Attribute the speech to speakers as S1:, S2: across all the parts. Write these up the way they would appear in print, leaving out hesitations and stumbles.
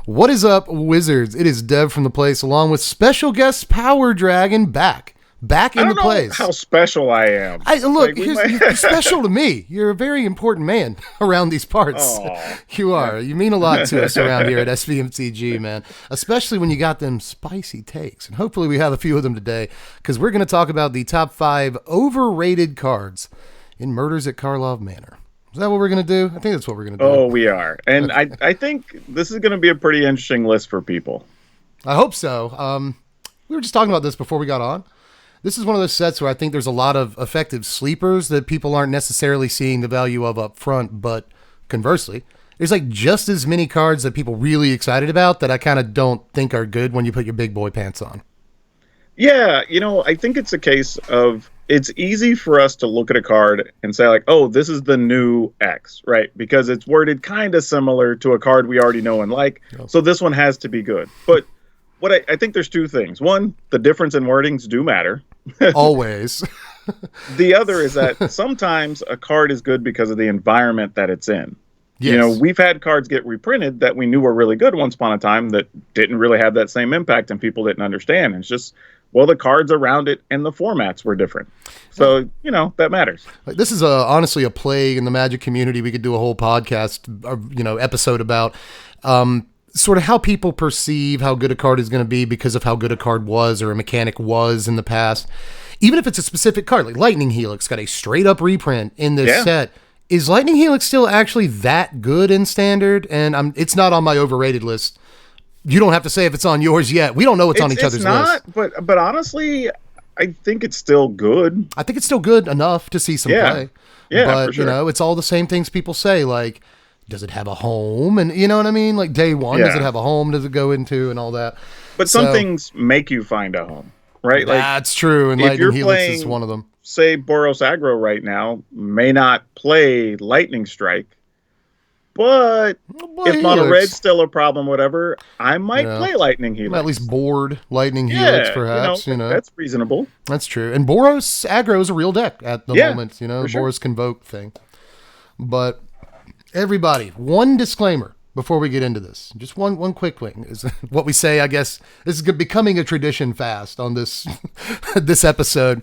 S1: What is up, Wizards? It is Dev from the place, along with special guest PowrDragn back in the place.
S2: How special I am.
S1: You're special to me. You're a very important man around these parts.
S2: Aww.
S1: You are. You mean a lot to us around here at SVMTG, man. Especially when you got them spicy takes. And hopefully we have a few of them today, because we're going to talk about the top 5 overrated cards in Murders at Karlov Manor. Is that what we're going to do? I think that's what we're going to do.
S2: Oh, we are. And I think this is going to be a pretty interesting list for people.
S1: I hope so. We were just talking about this before we got on. This is one of those sets where I think there's a lot of effective sleepers that people aren't necessarily seeing the value of up front, but conversely, there's like just as many cards that people really excited about that I kind of don't think are good when you put your big boy pants on.
S2: Yeah, I think it's a case of it's easy for us to look at a card and say like, oh, this is the new X, right? Because it's worded kind of similar to a card we already know and like. Yep. So this one has to be good. But what I think there's two things. One, the difference in wordings do matter.
S1: Always.
S2: The other is that sometimes a card is good because of the environment that it's in. Yes. We've had cards get reprinted that we knew were really good once upon a time that didn't really have that same impact and people didn't understand. And it's just, well, the cards around it and the formats were different. So, that matters.
S1: This is honestly a plague in the Magic community. We could do a whole podcast, episode about sort of how people perceive how good a card is going to be because of how good a card was or a mechanic was in the past. Even if it's a specific card, like Lightning Helix got a straight up reprint in this set. Is Lightning Helix still actually that good in Standard? And it's not on my overrated list. You don't have to say if it's on yours yet. We don't know what's on each other's list.
S2: But honestly, I think it's still good.
S1: I think it's still good enough to see some play.
S2: Yeah,
S1: but,
S2: for sure.
S1: It's all the same things people say, like, does it have a home? And you know what I mean? Like day one, does it have a home? Does it go into and all that?
S2: But some things make you find a home, right? Like
S1: that's true. And Lightning Helix is one of them.
S2: Say Boros Aggro right now may not play Lightning Strike, but if Mono Red's still a problem, whatever, I might play Lightning Helix.
S1: At least board Lightning Helix, perhaps.
S2: That's reasonable.
S1: That's true. And Boros Aggro is a real deck at the moment. Boros Convoke thing. But everybody, one disclaimer before we get into this. Just one quick thing is what we say. I guess this is becoming a tradition fast on this this episode.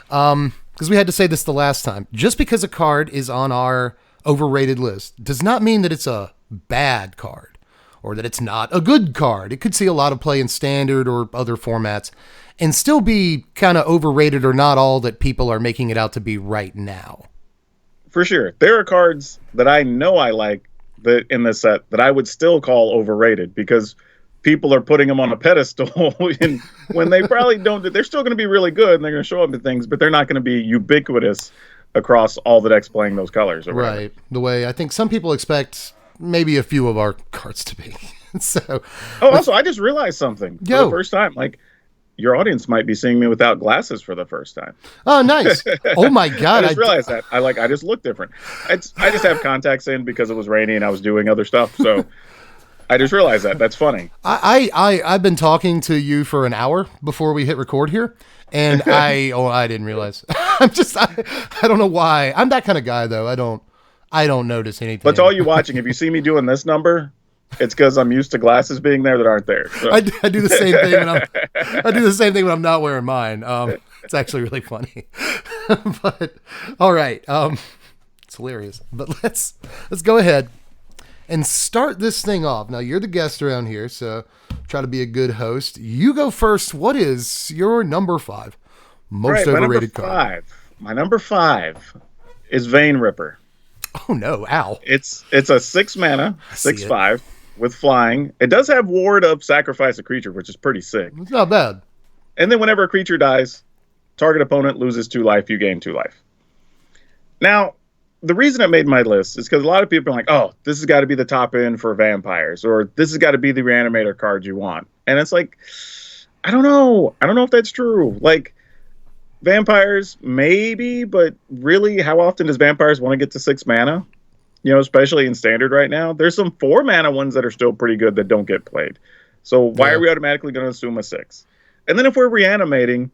S1: Because we had to say this the last time. Just because a card is on our overrated list does not mean that it's a bad card or that it's not a good card. It could see a lot of play in Standard or other formats and still be kind of overrated or not all that people are making it out to be right now.
S2: For sure. There are cards that I know I like that in this set that I would still call overrated because people are putting them on a pedestal and when they probably don't, they're still going to be really good and they're going to show up in things, but they're not going to be ubiquitous across all the decks playing those colors. Or whatever.
S1: Right. The way I think some people expect maybe a few of our cards to be.
S2: Also, I just realized something for the first time. Like, your audience might be seeing me without glasses for the first time.
S1: Oh, nice. Oh my God.
S2: I just realized that. I just look different. I just have contacts in because it was rainy and I was doing other stuff. So I just realized that. That's funny.
S1: I've been talking to you for an hour before we hit record here. And I didn't realize. I don't know why. I'm that kind of guy though. I don't notice anything.
S2: But to all you watching, if you see me doing this number, it's because I'm used to glasses being there that aren't there. So.
S1: I do the same thing when I'm not wearing mine. It's actually really funny. But all right. It's hilarious. But let's go ahead and start this thing off. Now you're the guest around here, so try to be a good host. You go first. What is your number 5 most overrated card?
S2: My number 5 is Vin Ripper.
S1: Oh no! Ow!
S2: It's a 6 mana, 6/5 with flying. It does have ward of sacrifice a creature, which is pretty sick.
S1: It's not bad.
S2: And then whenever a creature dies, target opponent loses 2 life. You gain 2 life. Now, the reason it made my list is because a lot of people are like, "Oh, this has got to be the top end for vampires," or "This has got to be the reanimator card you want." And it's like, I don't know. I don't know if that's true. Like, vampires, maybe, but really, how often does vampires want to get to 6 mana? Especially in Standard right now. There's some 4 mana ones that are still pretty good that don't get played. So why are we automatically going to assume a 6? And then if we're reanimating,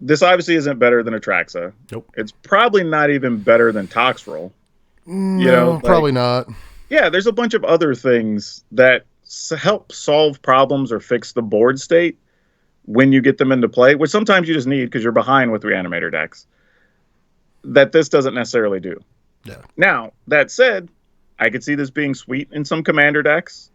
S2: this obviously isn't better than Atraxa.
S1: Nope.
S2: It's probably not even better than Toxrill.
S1: No, probably not.
S2: Yeah, there's a bunch of other things that help solve problems or fix the board state when you get them into play, which sometimes you just need because you're behind with Reanimator decks, that this doesn't necessarily do.
S1: Yeah.
S2: Now, that said, I could see this being sweet in some commander decks.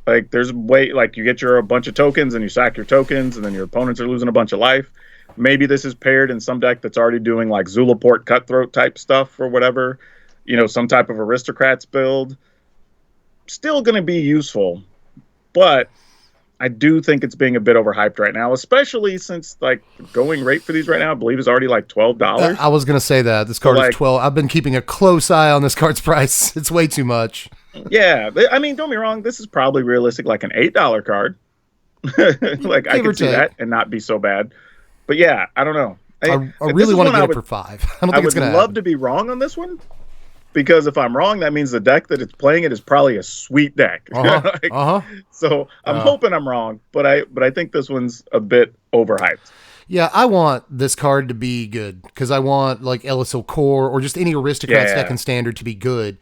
S2: Like, there's way, like, you get a bunch of tokens and you sack your tokens, and then your opponents are losing a bunch of life. Maybe this is paired in some deck that's already doing, like, Zulaport Cutthroat type stuff or whatever. You know, some type of Aristocrats build. Still going to be useful, but I do think it's being a bit overhyped right now, especially since, like, going rate for these right now, I believe, is already, like, $12.
S1: I was going to say that. This card is 12. I've been keeping a close eye on this card's price. It's way too much.
S2: Yeah. I mean, don't be wrong. This is probably realistic, like an $8 card. Like, I could see that and not be so bad. But, yeah, I don't know.
S1: I really want to get it for $5. I don't think it's going to happen.
S2: I would love to be wrong on this one. Because if I'm wrong, that means the deck that it's playing it is probably a sweet deck. So I'm hoping I'm wrong, but I think this one's a bit overhyped.
S1: Yeah, I want this card to be good because I want like LSL Core or just any Aristocrats deck in Standard to be good.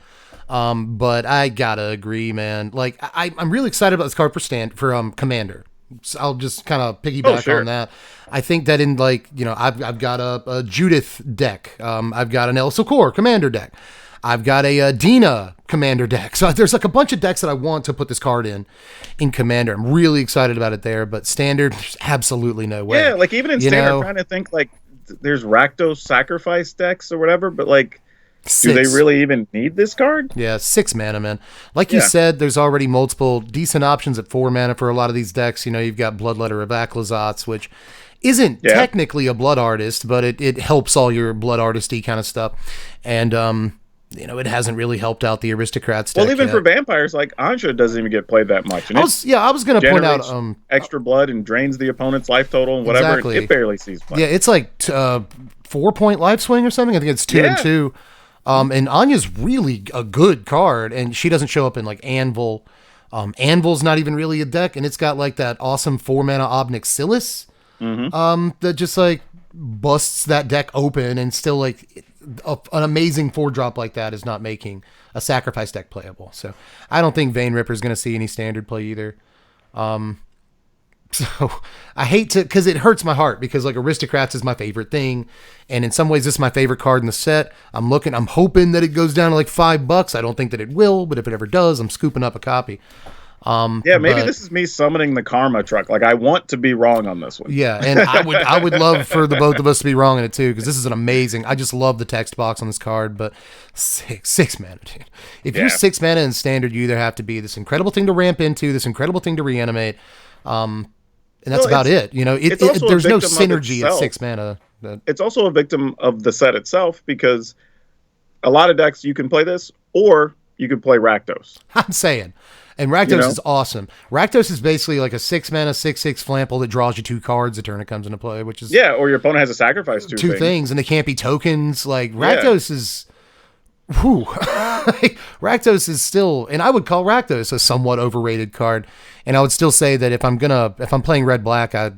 S1: But I gotta agree, man. Like I'm really excited about this card for Commander. So I'll just kind of piggyback on that. I think that in like, you know, I've got a Judith deck. I've got an LSL Core Commander deck. I've got a Dina Commander deck. So there's like a bunch of decks that I want to put this card in Commander. I'm really excited about it there, but Standard, there's absolutely no way.
S2: Yeah, like even in Standard, I'm trying to think like there's Rakdos Sacrifice decks or whatever, but like, do they really even need this card?
S1: Yeah, 6 mana, man. Like you said, there's already multiple decent options at 4 mana for a lot of these decks. You know, you've got Bloodletter of Aklazats, which isn't technically a Blood Artist, but it helps all your Blood Artisty kind of stuff. And, you know, it hasn't really helped out the Aristocrats deck.
S2: Well, even for vampires, like Anja doesn't even get played that much. And
S1: I was going to point out
S2: extra blood and drains the opponent's life total and whatever. Exactly. It barely sees play.
S1: Yeah, it's like 4-point life swing or something. I think it's 2 and 2. And Anya's really a good card, and she doesn't show up in like Anvil. Anvil's not even really a deck, and it's got like that awesome 4 mana Obnic Silas that just like busts that deck open, and still like an amazing 4-drop like that is not making a sacrifice deck playable. So I don't think Vin Ripper is going to see any Standard play either. So I hate to, because it hurts my heart, because like Aristocrats is my favorite thing, and in some ways this is my favorite card in the set. I'm hoping that it goes down to like $5. I don't think that it will, but if it ever does, I'm scooping up a copy.
S2: Maybe this is me summoning the karma truck. Like, I want to be wrong on this one.
S1: Yeah, and I would love for the both of us to be wrong in it too, because this is an amazing. I just love the text box on this card, but six mana, dude. If you're 6 mana in Standard, you either have to be this incredible thing to ramp into, this incredible thing to reanimate, and that's about it. You know, there's no synergy at 6 mana.
S2: It's also a victim of the set itself, because a lot of decks you can play this, or you could play Rakdos.
S1: I'm saying. And Rakdos is awesome. Rakdos is basically like a 6 mana, 6/6 flample that draws you 2 cards the turn it comes into play, which is...
S2: Yeah, or your opponent has to sacrifice two
S1: things, and they can't be tokens. Like, Rakdos is... Whew. Rakdos is still... And I would call Rakdos a somewhat overrated card. And I would still say that if I'm playing red-black, I'd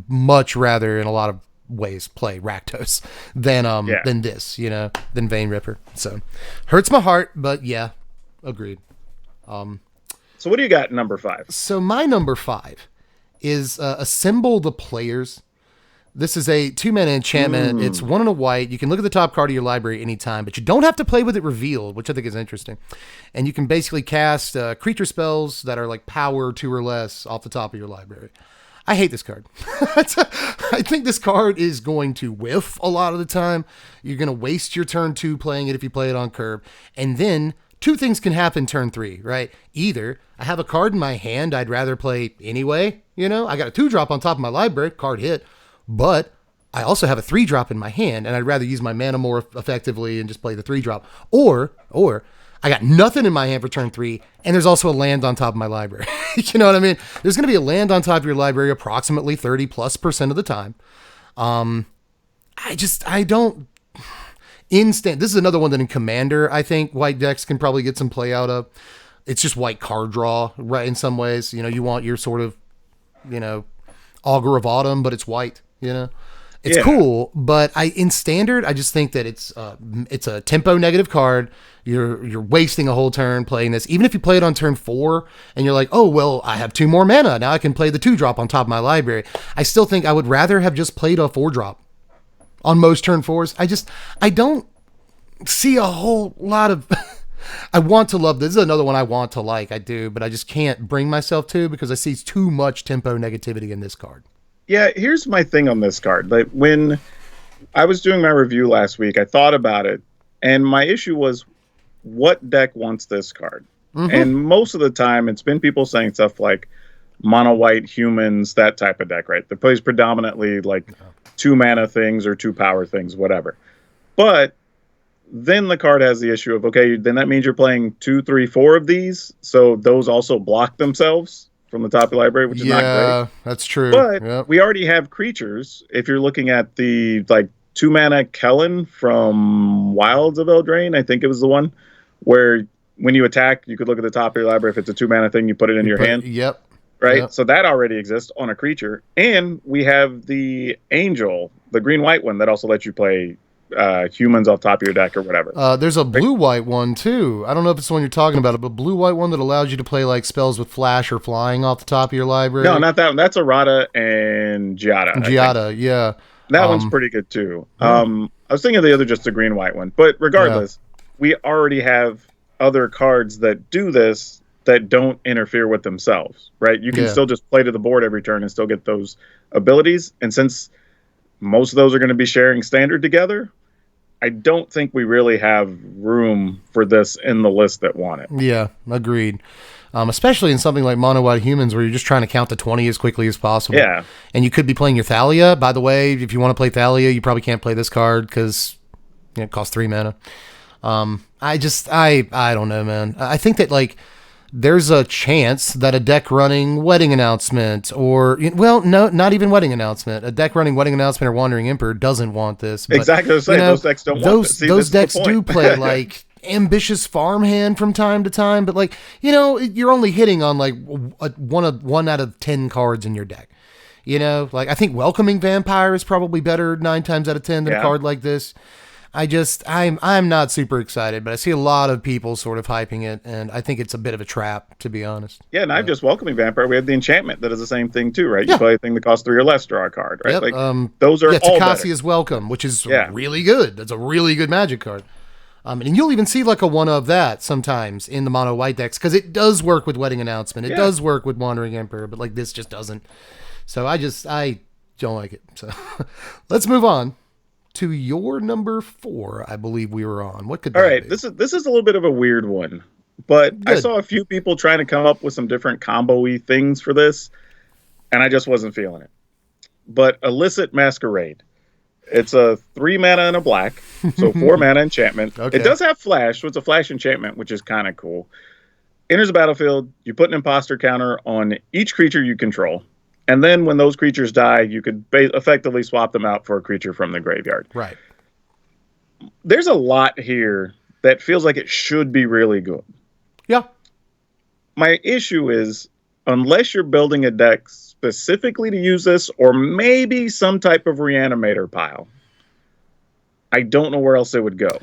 S1: much rather, in a lot of ways, play Rakdos than this, you know, than Vin Ripper. So, hurts my heart, but yeah, agreed.
S2: So what do you got number 5?
S1: So my number 5 is Assemble the Players. This is a 2-mana enchantment. It's 1 and a white. You can look at the top card of your library anytime, but you don't have to play with it revealed, which I think is interesting. And you can basically cast creature spells that are like power 2 or less off the top of your library. I hate this card. I think this card is going to whiff a lot of the time. You're going to waste your turn 2 playing it if you play it on curve. And then 2 things can happen turn 3, right? Either I have a card in my hand I'd rather play anyway, you know, I got a 2-drop on top of my library, card hit, but I also have a 3-drop in my hand and I'd rather use my mana more effectively and just play the 3-drop. Or I got nothing in my hand for turn 3 and there's also a land on top of my library. You know what I mean? There's going to be a land on top of your library approximately 30+% of the time. I don't... This is another one that in Commander, I think white decks can probably get some play out of. It's just white card draw, right? In some ways, you know, you want your sort of, you know, Augur of Autumn, but it's white, you know? It's cool, but in standard, I just think that it's a tempo negative card. You're wasting a whole turn playing this. Even if you play it on turn 4 and you're like, oh, well, I have 2 more mana. Now I can play the 2-drop on top of my library. I still think I would rather have just played a 4-drop on most turn 4s. I don't see a whole lot of... I want to love this. This is another one I want to like. I do, but I just can't bring myself to because I see too much tempo negativity in this card.
S2: Yeah, here's my thing on this card. Like when I was doing my review last week, I thought about it, and my issue was, what deck wants this card? Mm-hmm. And most of the time, it's been people saying stuff like mono white humans, that type of deck, right? That plays predominantly like 2 mana things or 2 power things, whatever. But then the card has the issue of, okay, then that means you're playing 2, 3, 4 of these, so those also block themselves from the top of the library, which is not great.
S1: Yeah, that's true.
S2: But we already have creatures. If you're looking at the 2 mana Kellen from Wilds of Eldraine, I think it was the one where when you attack, you could look at the top of your library. If it's a 2 mana thing, you put it in your hand.
S1: Yep.
S2: Right.
S1: Yep.
S2: So that already exists on a creature, and we have the Angel, the green-white one that also lets you play humans off top of your deck or whatever.
S1: There's a blue-white one too. I don't know if it's the one you're talking about, but blue-white one that allows you to play like spells with flash or flying off the top of your library.
S2: No, not that one. That's Errata and Giada.
S1: Giada, yeah.
S2: That one's pretty good too. I was thinking of the other, just the green-white one. But regardless, we already have other cards that do this that don't interfere with themselves, right? You can still just play to the board every turn and still get those abilities. And since most of those are going to be sharing standard together, I don't think we really have room for this in the list that want it.
S1: Yeah, agreed. Especially in something like mono white humans where you're just trying to count to 20 as quickly as possible.
S2: Yeah.
S1: And you could be playing your Thalia. By the way, if you want to play Thalia, you probably can't play this card because it costs 3 mana. I don't know, man. I think that there's a chance that a deck running Wedding Announcement not even Wedding Announcement. A deck running Wedding Announcement or Wandering Emperor doesn't want this. But,
S2: exactly. Those decks don't want this. See,
S1: those decks do play Ambitious Farmhand from time to time, but you're only hitting on one out of 10 cards in your deck. I think Welcoming Vampire is probably better 9 times out of 10 than a card like this. I'm not super excited, but I see a lot of people sort of hyping it, and I think it's a bit of a trap, to be honest.
S2: Yeah, and I'm just Welcoming Vampire. We have the enchantment that is the same thing too, right? You play a thing that costs 3 or less, draw a card, right?
S1: Yep.
S2: Those are all
S1: Takacia's Welcome, which is really good. That's a really good Magic card. And you'll even see a one of that sometimes in the mono white decks, because it does work with Wedding Announcement. It does work with Wandering Emperor, but this just doesn't. So I don't like it. So let's move on to your number 4, I believe we were on. What could that be? All right,
S2: this is a little bit of a weird one, but I saw a few people trying to come up with some different combo-y things for this, and I just wasn't feeling it. But Illicit Masquerade. It's a 3 mana and a black, so 4 mana enchantment. Okay. It does have flash, so it's a flash enchantment, which is kind of cool. Enters the battlefield, you put an imposter counter on each creature you control. And then when those creatures die, you could effectively swap them out for a creature from the graveyard.
S1: Right.
S2: There's a lot here that feels like it should be really good.
S1: Yeah.
S2: My issue is, unless you're building a deck specifically to use this, or maybe some type of reanimator pile, I don't know where else it would go.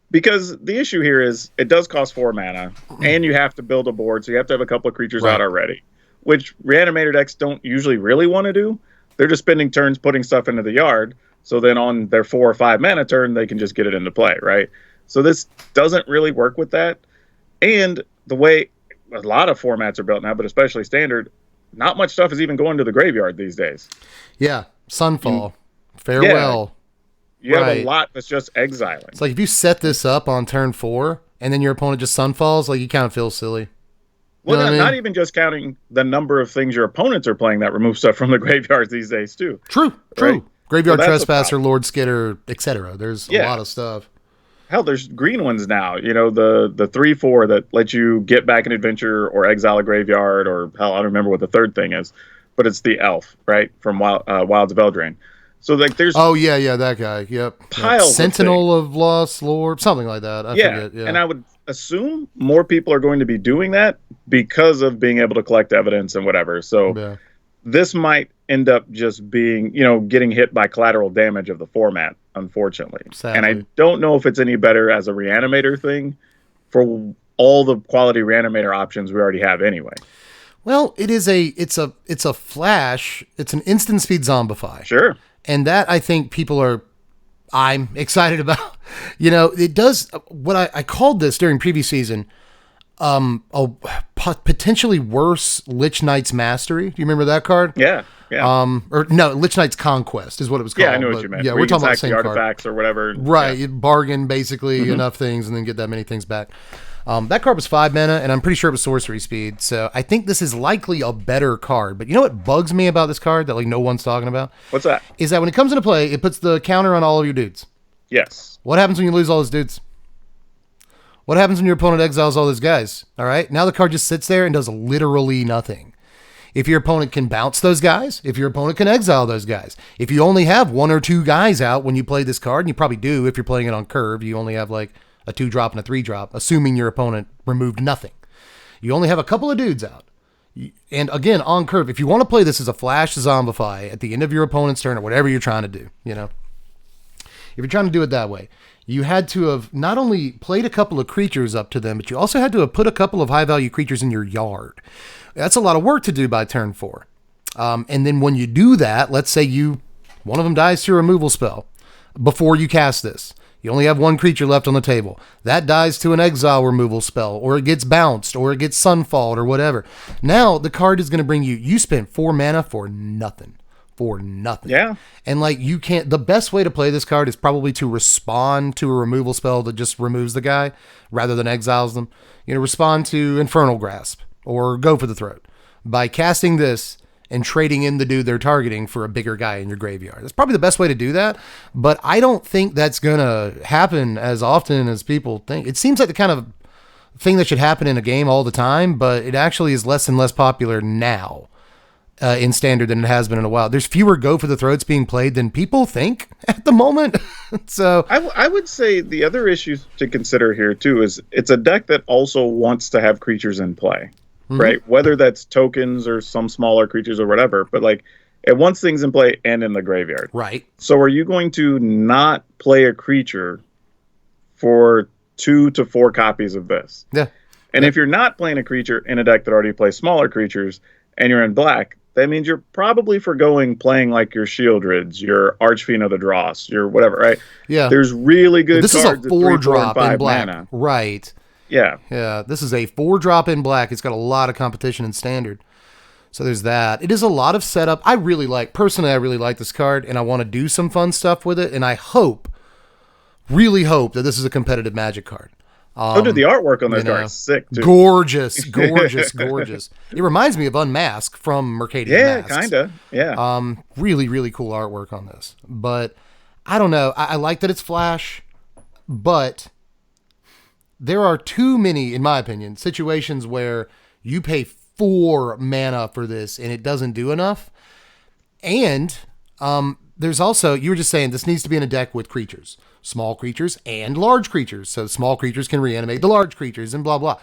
S2: Because the issue here is, it does cost 4 mana, and you have to build a board, so you have to have a couple of creatures out already. Which reanimator decks don't usually really want to do. They're just spending turns putting stuff into the yard, so then on their 4 or 5 mana turn, they can just get it into play, right? So this doesn't really work with that. And the way a lot of formats are built now, but especially standard, not much stuff is even going to the graveyard these days.
S1: Yeah, Sunfall, Farewell.
S2: You have a lot that's just exiling.
S1: It's if you set this up on turn 4, and then your opponent just Sunfalls, you kind of feel silly.
S2: Well, not even just counting the number of things your opponents are playing that remove stuff from the graveyards these days, too.
S1: True. Graveyard Trespasser, Lord Skitter, etc. There's a lot of stuff.
S2: Hell, there's green ones now. The 3/4 that let you get back an adventure or exile a graveyard, or hell, I don't remember what the third thing is, but it's the elf, right, from Wilds of Eldraine. So there's
S1: that guy. Yep.
S2: Piles
S1: Sentinel of Lost Lord, something like that. I forget. Yeah.
S2: And I would assume more people are going to be doing that because of being able to collect evidence and whatever. So this might end up just being, getting hit by collateral damage of the format, unfortunately.
S1: Sadly.
S2: And I don't know if it's any better as a reanimator thing for all the quality reanimator options we already have anyway.
S1: Well, it's a flash. It's an instant speed zombify.
S2: Sure.
S1: And that I think I'm excited about. It does what I called this during previous season, a potentially worse Lich Knight's Mastery. Do you remember that card?
S2: Yeah.
S1: Or no, Lich Knight's Conquest is what it was called.
S2: Yeah, I know what you meant.
S1: Yeah, we're talking about the same
S2: artifacts
S1: card.
S2: Or whatever.
S1: Right, you bargain basically enough things and then get that many things back. That card was 5 mana, and I'm pretty sure it was sorcery speed. So I think this is likely a better card. But you know what bugs me about this card that no one's talking about?
S2: What's that?
S1: Is that when it comes into play, it puts the counter on all of your dudes.
S2: Yes.
S1: What happens when you lose all those dudes? What happens when your opponent exiles all those guys? All right, now the card just sits there and does literally nothing. If your opponent can bounce those guys, if your opponent can exile those guys, if you only have 1 or 2 guys out when you play this card, and you probably do if you're playing it on curve, you only have a 2-drop and a 3-drop, assuming your opponent removed nothing. You only have a couple of dudes out. And again, on curve, if you want to play this as a flash zombify at the end of your opponent's turn or whatever you're trying to do, if you're trying to do it that way, you had to have not only played a couple of creatures up to them, but you also had to have put a couple of high-value creatures in your yard. That's a lot of work to do by turn 4. And then when you do that, let's say one of them dies to a removal spell before you cast this. You only have 1 creature left on the table. That dies to an exile removal spell, or it gets bounced, or it gets sunfalled, or whatever. Now, the card is going to bring you spent 4 mana for nothing.
S2: Yeah.
S1: And the best way to play this card is probably to respond to a removal spell that just removes the guy rather than exiles them. Respond to Infernal Grasp or Go for the Throat by casting this and trading in the dude they're targeting for a bigger guy in your graveyard. That's probably the best way to do that, but I don't think that's going to happen as often as people think. It seems like the kind of thing that should happen in a game all the time, but it actually is less and less popular now. In Standard than it has been in a while. There's fewer Go for the Throats being played than people think at the moment. So
S2: I would say the other issue to consider here too is it's a deck that also wants to have creatures in play, right? Whether that's tokens or some smaller creatures or whatever, but it wants things in play and in the graveyard.
S1: Right.
S2: So are you going to not play a creature for 2 to 4 copies of this?
S1: Yeah.
S2: And if you're not playing a creature in a deck that already plays smaller creatures and you're in black, that means you're probably playing your Shieldrids, your Archfiend of the Dross, your whatever, right?
S1: Yeah.
S2: There's really good
S1: this
S2: cards.
S1: This is a 4-drop in black.
S2: Mana.
S1: Right.
S2: Yeah.
S1: Yeah. This is a 4-drop in black. It's got a lot of competition in Standard. So there's that. It is a lot of setup. I really like this card, and I want to do some fun stuff with it, and I really hope that this is a competitive Magic card.
S2: Dude, the artwork on this card is sick, too.
S1: Gorgeous. It reminds me of Unmask from Mercadian Masks.
S2: Yeah, kind of. Yeah.
S1: Really, really cool artwork on this. But I don't know. I like that it's Flash, but there are too many, in my opinion, situations where you pay 4 mana for this and it doesn't do enough. And there's also, you were just saying, this needs to be in a deck with creatures. Small creatures and large creatures. So small creatures can reanimate the large creatures and blah, blah.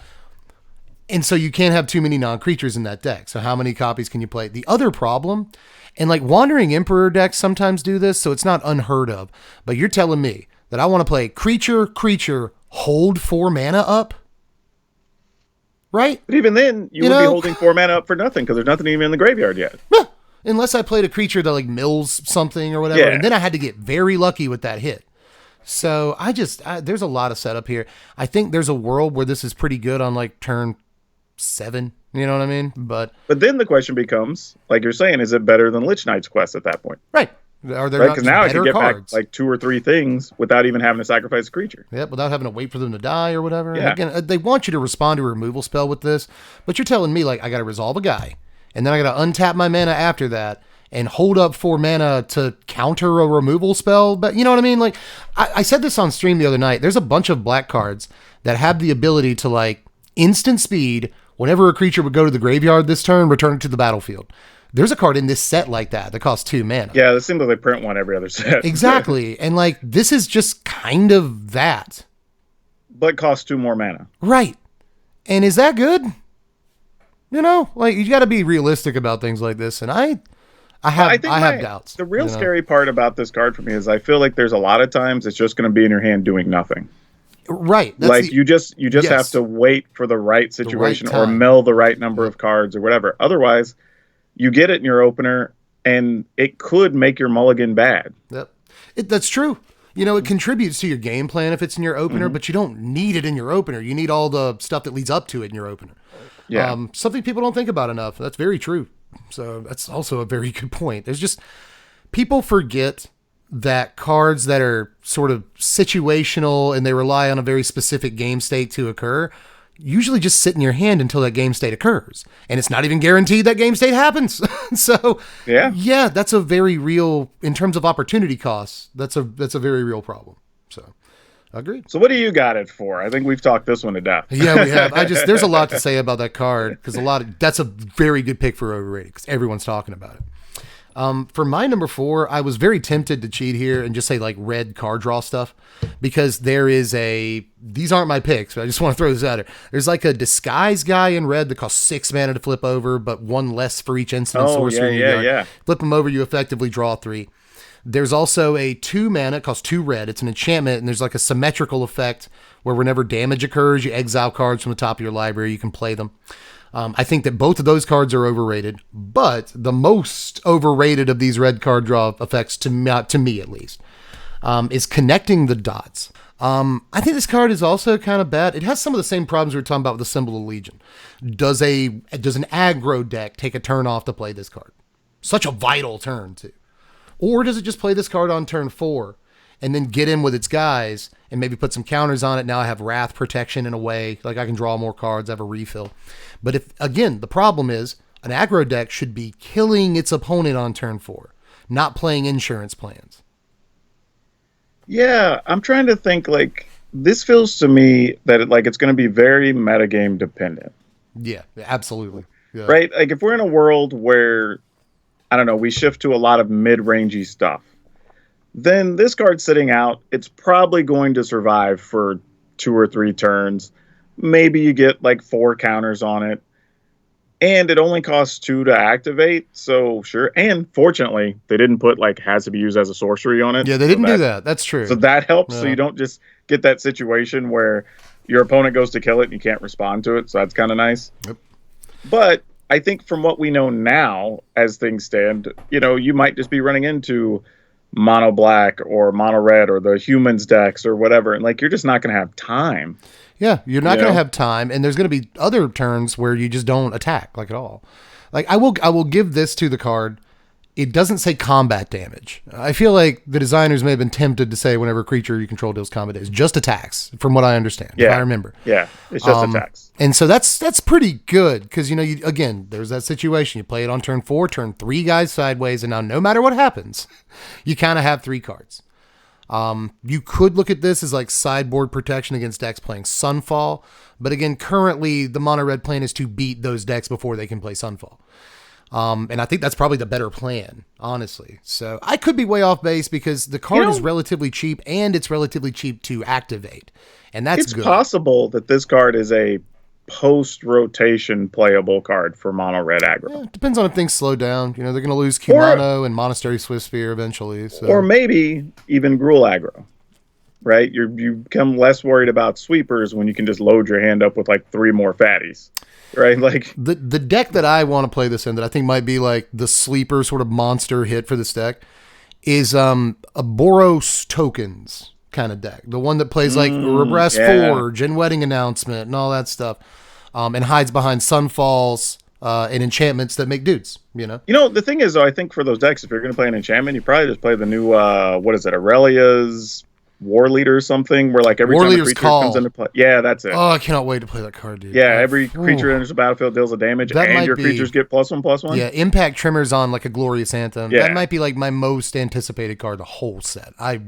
S1: And so you can't have too many non-creatures in that deck. So how many copies can you play? The other problem, and Wandering Emperor decks sometimes do this, so it's not unheard of. But you're telling me that I want to play creature, hold 4 mana up? Right?
S2: But even then, you would be holding 4 mana up for nothing because there's nothing even in the graveyard yet.
S1: Unless I played a creature that mills something or whatever. Yeah. And then I had to get very lucky with that hit. So there's a lot of setup here. I think there's a world where this is pretty good on turn 7. You know what I mean? But
S2: then the question becomes, like you're saying, is it better than Lich Knight's Quest at that point?
S1: Right. Are there
S2: because now I can get
S1: cards?
S2: back 2 or 3 things without even having to sacrifice a creature.
S1: Yep, without having to wait for them to die or whatever.
S2: Yeah.
S1: Again, they want you to respond to a removal spell with this, but you're telling me I got to resolve a guy, and then I got to untap my mana after that, and hold up 4 mana to counter a removal spell. But you know what I mean? I said this on stream the other night. There's a bunch of black cards that have the ability to instant speed whenever a creature would go to the graveyard this turn, return it to the battlefield. There's a card in this set like that costs 2 mana.
S2: Yeah, it seems like they print one every other set.
S1: Exactly. And this is just kind of that.
S2: But costs 2 more mana.
S1: Right. And is that good? You got to be realistic about things like this. And I have doubts.
S2: The real scary part about this card for me is I feel like there's a lot of times it's just going to be in your hand doing nothing.
S1: Right.
S2: You just have to wait for the right situation or mill the right number of cards or whatever. Otherwise, you get it in your opener and it could make your mulligan bad.
S1: Yep. That's true. It contributes to your game plan if it's in your opener, but you don't need it in your opener. You need all the stuff that leads up to it in your opener.
S2: Yeah.
S1: Something people don't think about enough. That's very true. So that's also a very good point. There's just, people forget that cards that are sort of situational and they rely on a very specific game state to occur usually just sit in your hand until that game state occurs. And it's not even guaranteed that game state happens. So yeah, that's a very real, in terms of opportunity costs, that's a very real problem. So agreed.
S2: So what do you got it for? I think we've talked this one to death.
S1: Yeah, we have. There's a lot to say about that card because that's a very good pick for Overrated because everyone's talking about it. For my number 4, I was very tempted to cheat here and just say like red card draw stuff because these aren't my picks, but I just want to throw this out there. There's like a disguise guy in red that costs 6 mana to flip over, but 1 less for each instant sorcery.
S2: Yeah.
S1: Flip them over, you effectively draw 3. There's also a 2 mana, it costs 2 red. It's an enchantment, and there's like a symmetrical effect where whenever damage occurs, you exile cards from the top of your library, you can play them. I think that both of those cards are overrated, but the most overrated of these red card draw effects, to me at least, is connecting the dots. I think this card is also kind of bad. It has some of the same problems we were talking about with the Symbol of Legion. Does an aggro deck take a turn off to play this card? Such a vital turn, too. Or does it just play this card on turn 4 and then get in with its guys and maybe put some counters on it? Now I have Wrath protection in a way. Like I can draw more cards, I have a refill. But the problem is an aggro deck should be killing its opponent on turn 4, not playing insurance plans.
S2: Yeah, I'm trying to think, like, this feels to me that it's going to be very metagame dependent.
S1: Yeah, absolutely. Yeah.
S2: Right? Like if we're in a world where, I don't know, we shift to a lot of mid-rangey stuff, then this card sitting out, it's probably going to survive for 2 or 3 turns. Maybe you get like 4 counters on it. And it only costs 2 to activate, so sure. And fortunately, they didn't put like has to be used as a sorcery on it.
S1: Yeah, they didn't do that. That's true.
S2: So that helps. Yeah. So you don't just get that situation where your opponent goes to kill it and you can't respond to it. So that's kind of nice.
S1: Yep.
S2: But I think from what we know now, as things stand, you might just be running into mono black or mono red or the humans decks or whatever, and like you're just not going to have time.
S1: Yeah, you're not going to have time, and there's going to be other turns where you just don't attack like at all. Like I will give this to the card. It doesn't say combat damage. I feel like the designers may have been tempted to say whenever a creature you control deals combat damage, just attacks, from what I understand.
S2: Yeah,
S1: if I remember.
S2: Yeah, it's just attacks.
S1: And so that's pretty good because again, there's that situation. You play it on turn 4, turn 3 guys sideways, and now no matter what happens, you kind of have 3 cards. You could look at this as like sideboard protection against decks playing Sunfall, but again, currently the mono red plan is to beat those decks before they can play Sunfall. And I think that's probably the better plan, honestly. So I could be way off base because the card is relatively cheap and it's relatively cheap to activate. And that's good.
S2: It's possible that this card is a post-rotation playable card for mono red aggro.
S1: Yeah, it depends on if things slow down. They're going to lose Kimono and Monastery Swift Sphere eventually. So.
S2: Or maybe even Gruul aggro, right? You become less worried about sweepers when you can just load your hand up with like 3 more fatties, right? Like
S1: the deck that I want to play this in that I think might be like the sleeper sort of monster hit for this deck is a Boros tokens kind of deck. The one that plays like Rebress Forge and Wedding Announcement and all that stuff. And hides behind Sunfalls and enchantments that make dudes,
S2: the thing is, though, I think for those decks, if you're going to play an enchantment, you probably just play the new, Aurelia's War Leader or something, where like every
S1: War
S2: time
S1: Leader's
S2: a creature comes into play. Yeah, that's it.
S1: Oh, I cannot wait to play that card, dude.
S2: Yeah, every creature enters the battlefield deals a damage, and your creatures get +1/+1.
S1: Yeah, Impact Trimmers on like a Glorious Anthem.
S2: Yeah.
S1: That might be like my most anticipated card, the whole set. I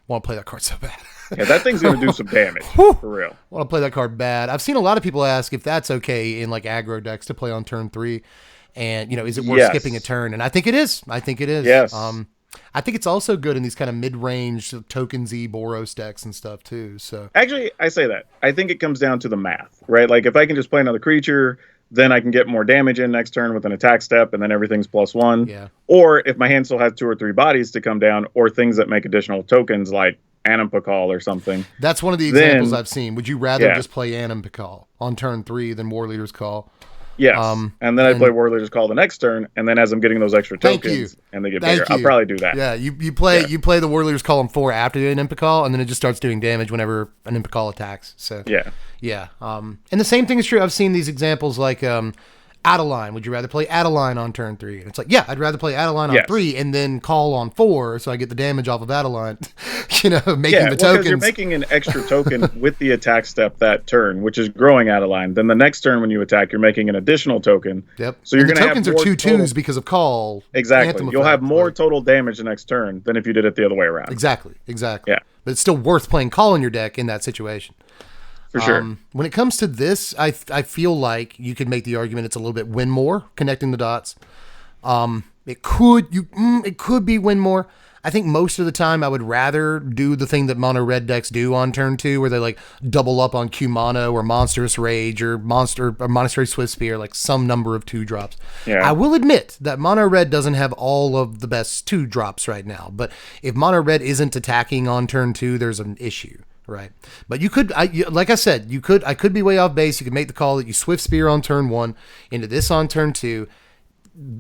S1: want to play that card so bad.
S2: Yeah, that thing's going to do some damage, for real.
S1: I want to play that card bad. I've seen a lot of people ask if that's okay in like aggro decks to play on turn 3. And, is it worth skipping a turn? And I think it is.
S2: Yes.
S1: I think it's also good in these kind of mid-range token-y Boros decks and stuff too. So
S2: actually, I say that. I think it comes down to the math, right? Like if I can just play another creature, then I can get more damage in next turn with an attack step, and then everything's +1.
S1: Yeah.
S2: Or if my hand still has 2 or 3 bodies to come down, or things that make additional tokens like Anim Pakal or something.
S1: That's one of the examples I've seen. Would you rather just play Anim Pakal on turn 3 than War Leader's Call?
S2: Yes. And then I play War Leader's Call the next turn, and then as I'm getting those extra tokens and they get bigger, I'll probably do that.
S1: Yeah, you play the War Leader's Call on 4 after the Anim Pakal, and then it just starts doing damage whenever an Anim Pakal attacks. So yeah. And the same thing is true. I've seen these examples like Adeline. Would you rather play Adeline on turn 3? And it's like, yeah, I'd rather play Adeline on 3 and then call on 4 so I get the damage off of Adeline. Making the tokens.
S2: Because you're making an extra token with the attack step that turn, which is growing Adeline. Then the next turn when you attack, you're making an additional token.
S1: Yep.
S2: So you're going to have
S1: tokens are 2/2s because of call.
S2: Exactly. You'll have more total damage the next turn than if you did it the other way around.
S1: Exactly.
S2: Yeah.
S1: But it's still worth playing call in your deck in that situation.
S2: For sure.
S1: When it comes to this, I feel like you could make the argument it's a little bit win more, connecting the dots. It could be win more. I think most of the time I would rather do the thing that mono red decks do on turn 2, where they like double up on Q mono or Monstrous Rage or Monastery Swift Spear, like some number of 2-drops.
S2: Yeah.
S1: I will admit that mono red doesn't have all of the best 2-drops right now, but if mono red isn't attacking on turn 2, there's an issue. Right. But you could, like I said, I could be way off base. You could make the call that you Swift Spear on turn 1 into this on turn 2.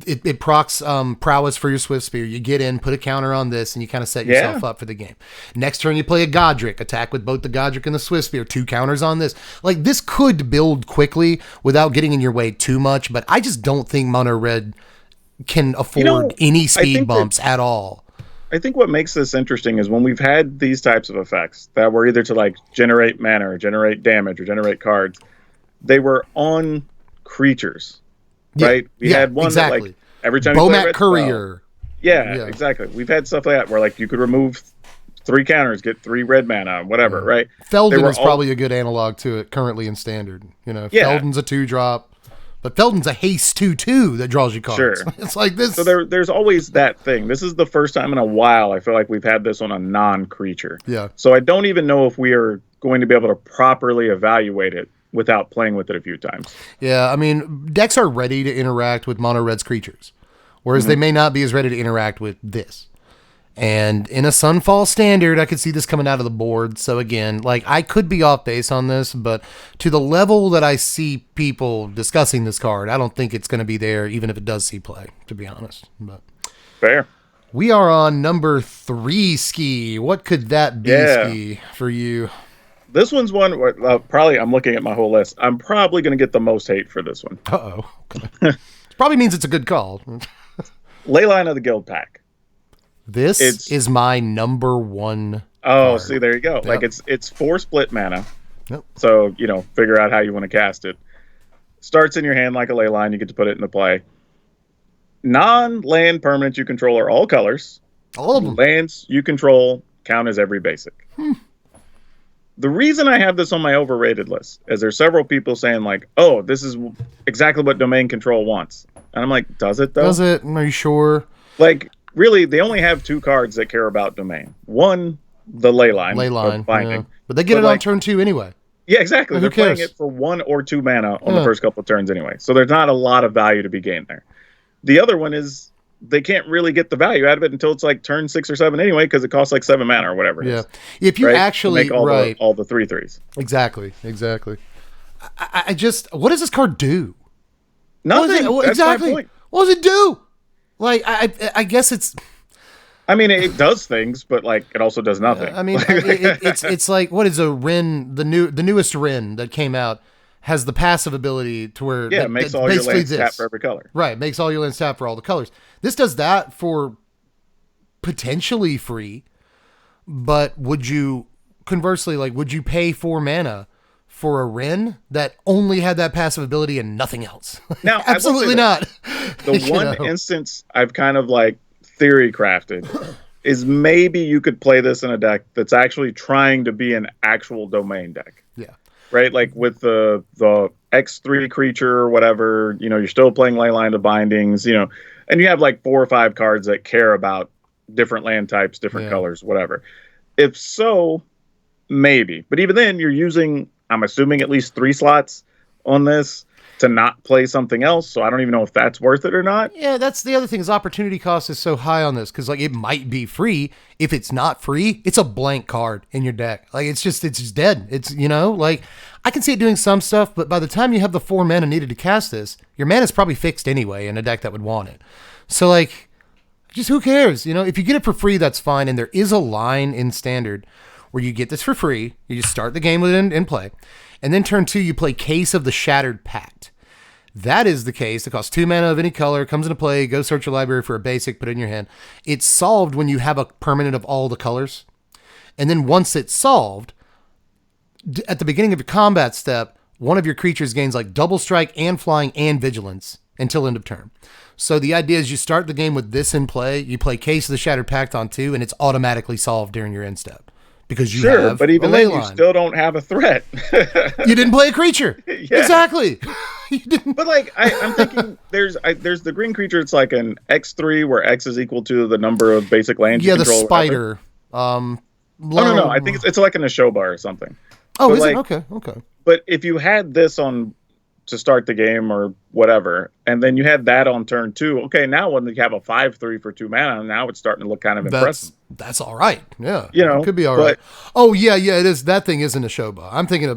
S1: It procs prowess for your Swift Spear. You get in, put a counter on this, and you kind of set yourself up for the game. Next turn, you play a Godric. Attack with both the Godric and the Swift Spear. 2 counters on this. Like, this could build quickly without getting in your way too much, but I just don't think mono red can afford any speed bumps at all.
S2: I think what makes this interesting is when we've had these types of effects that were either to like generate mana or generate damage or generate cards, they were on creatures, right? We had one that like every time you play Red
S1: Courier.
S2: Yeah, exactly. We've had stuff like that where like you could remove 3 counters, get 3 red mana, whatever, right?
S1: Feldon is probably a good analog to it currently in Standard. Feldon's a 2-drop. But Feldon's a haste 2/2 that draws you cards.
S2: Sure.
S1: It's like this.
S2: So there's always that thing. This is the first time in a while I feel like we've had this on a non-creature.
S1: Yeah.
S2: So I don't even know if we are going to be able to properly evaluate it without playing with it a few times.
S1: Yeah, I mean, decks are ready to interact with mono red's creatures, whereas they may not be as ready to interact with this. And in a Sunfall Standard, I could see this coming out of the board. So again, like I could be off base on this, but to the level that I see people discussing this card, I don't think it's going to be there, even if it does see play, to be honest. But
S2: fair.
S1: We are on number 3 ski. What could that be, ski, for you?
S2: This one's one where, probably, I'm looking at my whole list. I'm probably going to get the most hate for this one.
S1: Uh-oh. It probably means it's a good call.
S2: Layline of the Guild Pack.
S1: This is my number 1
S2: card.
S1: See,
S2: there you go. Yep. Like it's 4 split mana.
S1: Yep.
S2: So, figure out how you want to cast it. Starts in your hand like a Layline. You get to put it into play. Non-land permanents you control are all colors.
S1: All of them.
S2: Lands you control count as every basic. The reason I have this on my overrated list is there's several people saying like, oh, this is exactly what domain control wants. And I'm like, does it though?
S1: Does it? Are you sure?
S2: Like, really, they only have 2 cards that care about domain. One, the Layline. Binding.
S1: Yeah. But they get it on turn 2 anyway.
S2: Yeah, exactly. They're playing it for 1 or 2 mana on the first couple of turns anyway. So there's not a lot of value to be gained there. The other one is they can't really get the value out of it until it's like turn 6 or 7 anyway, because it costs like 7 mana or whatever it is.
S1: If you actually
S2: make all the 3/3s.
S1: Exactly. I just, what does this card do?
S2: Nothing. That's my point.
S1: What does it do? Like, I guess it's.
S2: I mean, it does things, but like it also does nothing.
S1: I mean, it's like, what is a Rin? The newest Rin that came out has the passive ability to where
S2: it makes all your lands tap for every color.
S1: Right, makes all your lands tap for all the colors. This does that for potentially free, but would you conversely, like, would you pay 4 mana for a Rin that only had that passive ability and nothing else?
S2: Now,
S1: absolutely not.
S2: The one instance I've kind of like theory crafted is maybe you could play this in a deck that's actually trying to be an actual domain deck.
S1: Yeah.
S2: Right? Like with the X3 creature or whatever, you're still playing Layline of Bindings, and you have like 4 or 5 cards that care about different land types, different colors, whatever. If so, maybe. But even then, you're using, I'm assuming, at least 3 slots on this. to not play something else. So I don't even know if that's worth it or not.
S1: Yeah, that's the other thing is opportunity cost is so high on this because like it might be free. If it's not free, it's a blank card in your deck. Like it's just dead. It's, you know, like I can see it doing some stuff, but by the time you have the 4 mana needed to cast this, your mana's probably fixed anyway in a deck that would want it. So like, just who cares? You know, if you get it for free, that's fine. And there is a line in Standard where you get this for free. You just start the game with it in play. And then turn 2, you play Case of the Shattered Pact. That is the case. It costs 2 mana of any color, comes into play, go search your library for a basic, put it in your hand. It's solved when you have a permanent of all the colors. And then once it's solved, at the beginning of your combat step, one of your creatures gains like double strike and flying and vigilance until end of turn. So the idea is you start the game with this in play, you play Case of the Shattered Pact on 2, and it's automatically solved during your end step. Because you have
S2: but even then, you
S1: Layline.
S2: still don't have a threat.
S1: You didn't play a creature.
S2: Yeah.
S1: Exactly. You didn't.
S2: But like, I'm thinking there's the green creature. It's like an X3 where X is equal to the number of basic lands.
S1: Yeah,
S2: you
S1: the
S2: control.
S1: spider.
S2: No. I think it's like an Ashoba or something.
S1: Oh,
S2: but
S1: is
S2: like,
S1: it? Okay.
S2: But if you had this on to start the game or whatever, and then you had that on turn 2, okay, now when you have a 5/3 for 2 mana, now it's starting to look kind of impressive.
S1: That's all right. Yeah,
S2: you know,
S1: it could be all right. Oh yeah, it is. That thing isn't a Shoba. I am thinking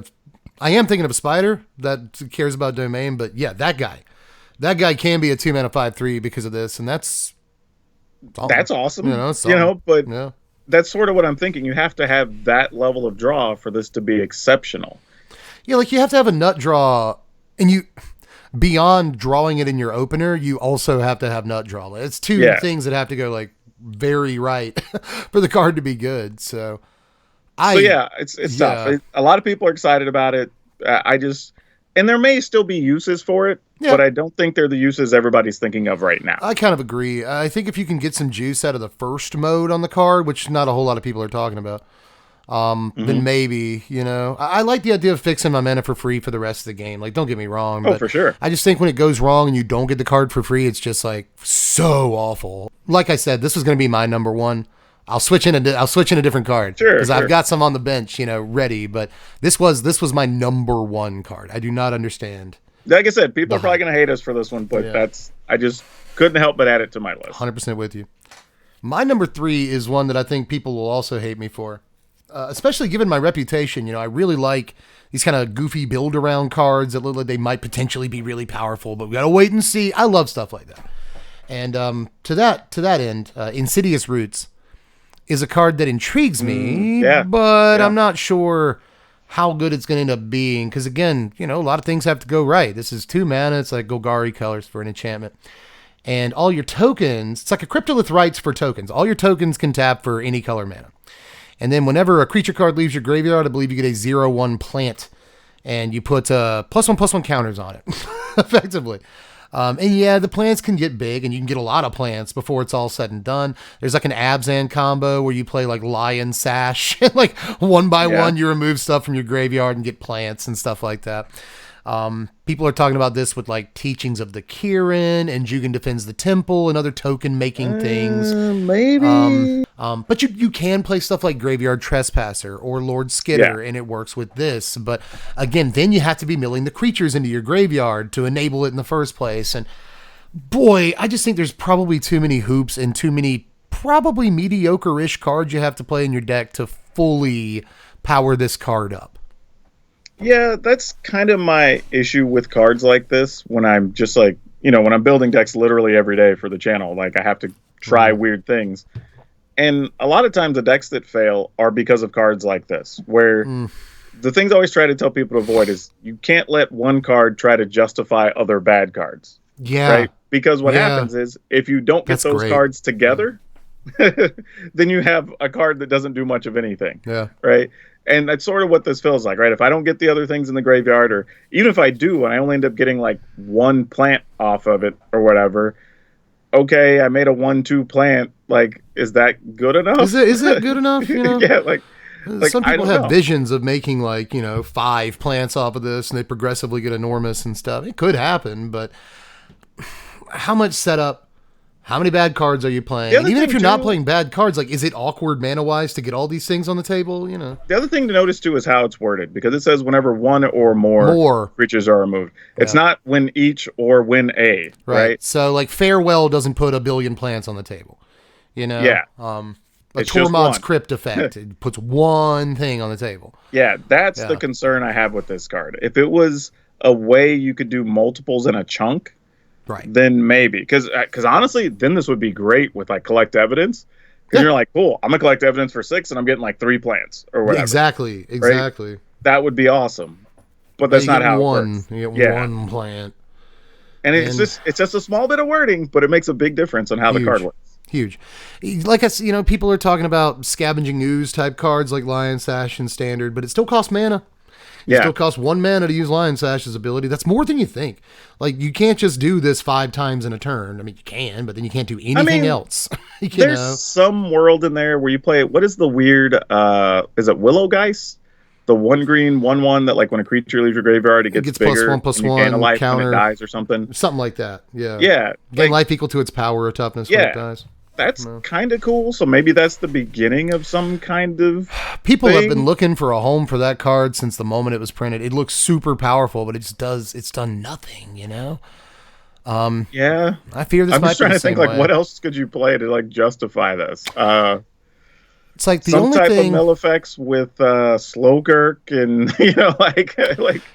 S1: of a spider that cares about domain, but yeah, that guy can be a 2 mana 5/3 because of this, and that's
S2: awesome.
S1: But
S2: yeah. That's sort of what I'm thinking. You have to have that level of draw for this to be exceptional.
S1: Yeah, like you have to have a nut draw. And you, beyond drawing it in your opener, you also have to have nut draw. It's two things that have to go like very right for the card to be good. It's tough. A lot of people are excited about it. And there may still be uses for it, but I don't think they're the uses everybody's thinking of right now. I kind of agree. I think if you can get some juice out of the first mode on the card, which not a whole lot of people are talking about, then maybe, you know, I like the idea of fixing my mana for free for the rest of the game. Like, don't get me wrong.
S2: But for sure.
S1: I just think when it goes wrong and you don't get the card for free, it's just like so awful. Like I said, this was going to be my number one. I'll switch in a different card.
S2: Sure.
S1: Because I've got some on the bench, you know, ready. But this was my number one card. I do not understand.
S2: Like I said, people are probably going to hate us for this one, but I just couldn't help but add it to my list.
S1: 100% with you. My number 3 is one that I think people will also hate me for. Especially given my reputation, you know, I really like these kind of goofy build around cards that look like they might potentially be really powerful, but we got to wait and see. I love stuff like that. And to that end, Insidious Roots is a card that intrigues me, but I'm not sure how good it's going to end up being. Because again, you know, a lot of things have to go right. This is 2 mana. It's like Golgari colors for an enchantment. And all your tokens, it's like a Cryptolith Rites for tokens. All your tokens can tap for any color mana. And then whenever a creature card leaves your graveyard, I believe you get a 0/1 plant, and you put +1/+1 counters on it, effectively. And yeah, the plants can get big, and you can get a lot of plants before it's all said and done. There's like an Abzan combo where you play like Lion Sash, and like one by one you remove stuff from your graveyard and get plants and stuff like that. People are talking about this with like Teachings of the Kirin and Jugen Defends the Temple and other token making things.
S2: Maybe.
S1: But you can play stuff like Graveyard Trespasser or Lord Skitter, and it works with this. But again, then you have to be milling the creatures into your graveyard to enable it in the first place. And boy, I just think there's probably too many hoops and too many probably mediocre-ish cards you have to play in your deck to fully power this card up.
S2: Yeah, that's kind of my issue with cards like this when I'm just like, you know, when I'm building decks literally every day for the channel, like I have to try weird things. And a lot of times the decks that fail are because of cards like this, where the things I always try to tell people to avoid is you can't let one card try to justify other bad cards.
S1: Yeah.
S2: Right? Because what happens is if you don't get those cards together, then you have a card that doesn't do much of anything.
S1: Yeah.
S2: Right? And that's sort of what this feels like, right? If I don't get the other things in the graveyard, or even if I do, and I only end up getting like 1 plant off of it or whatever, okay, I made a 1/2 plant. Like, is that good enough?
S1: Is it good enough? You know?
S2: Yeah, like
S1: some people have visions of making like, you know, 5 plants off of this, and they progressively get enormous and stuff. It could happen, but how much setup, How many bad cards are you playing? And even if you're not playing bad cards, like, is it awkward mana-wise to get all these things on the table? You know.
S2: The other thing to notice, too, is how it's worded. Because it says whenever one or more creatures are removed. Yeah. It's not when each or when a, right?
S1: So, like, Farewell doesn't put a billion plants on the table. You know?
S2: Yeah.
S1: A Tormod's Crypt effect. It puts one thing on the table.
S2: Yeah, that's the concern I have with this card. If it was a way you could do multiples in a chunk, then maybe. Because honestly, then this would be great with, like, collect evidence. Because you're like, cool, I'm going to collect evidence for 6, and I'm getting, like, 3 plants or whatever.
S1: Exactly.
S2: Right? That would be awesome. But that's not how it works.
S1: You get one plant.
S2: And it's just a small bit of wording, but it makes a big difference on how the card works.
S1: Huge. Like I said, you know, people are talking about scavenging ooze type cards like Lion Sash and Standard, but it still costs mana. It still costs 1 mana to use Lion Sash's ability. That's more than you think. Like, you can't just do this 5 times in a turn. I mean, you can, but then you can't do anything else.
S2: There's some world in there where you play, what is the weird, is it Willow Geist? The 1 green, 1/1 that, like, when a creature leaves your graveyard, it gets bigger.
S1: +1/+1,
S2: gain a life
S1: counter,
S2: when it dies or something.
S1: Something like that, yeah.
S2: Yeah.
S1: Gain life equal to its power or toughness when it dies.
S2: That's kind of cool. So maybe that's the beginning of some kind of
S1: People have been looking for a home for that card since the moment it was printed. It looks super powerful, but it's done nothing, you know?
S2: Yeah.
S1: I fear this might be the same way. I'm just trying to think,
S2: like, what else could you play to, like, justify this?
S1: It's like the
S2: some
S1: only
S2: type
S1: thing
S2: of mill effects with Slowgurk and, you know, like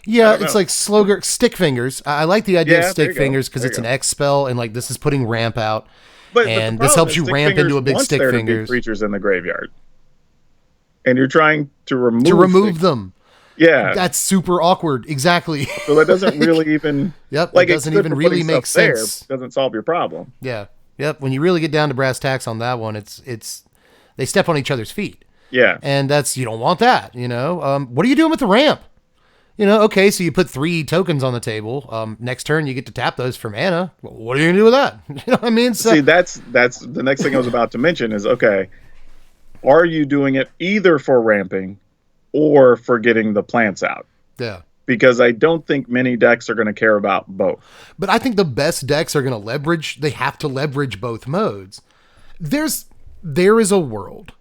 S1: yeah, it's like Slowgurk stick fingers. I like the idea of stick fingers because it's an X spell, and, like, this is putting ramp out. But this helps you ramp into a big stick fingers.
S2: Creatures in the graveyard, and you're trying to remove
S1: them.
S2: Yeah,
S1: that's super awkward. Exactly.
S2: So that doesn't really even.
S1: Like, it doesn't even really make sense.
S2: Doesn't solve your problem.
S1: Yeah. Yep. When you really get down to brass tacks on that one, it's they step on each other's feet.
S2: Yeah.
S1: And you don't want that. You know. What are you doing with the ramp? You know, okay, so you put 3 tokens on the table. Next turn, you get to tap those for mana. What are you going to do with that? You know what I mean? So,
S2: see, that's the next thing I was about to mention is, okay, are you doing it either for ramping or for getting the plants out?
S1: Yeah.
S2: Because I don't think many decks are going to care about both.
S1: But I think the best decks are going to have to leverage both modes. There is a world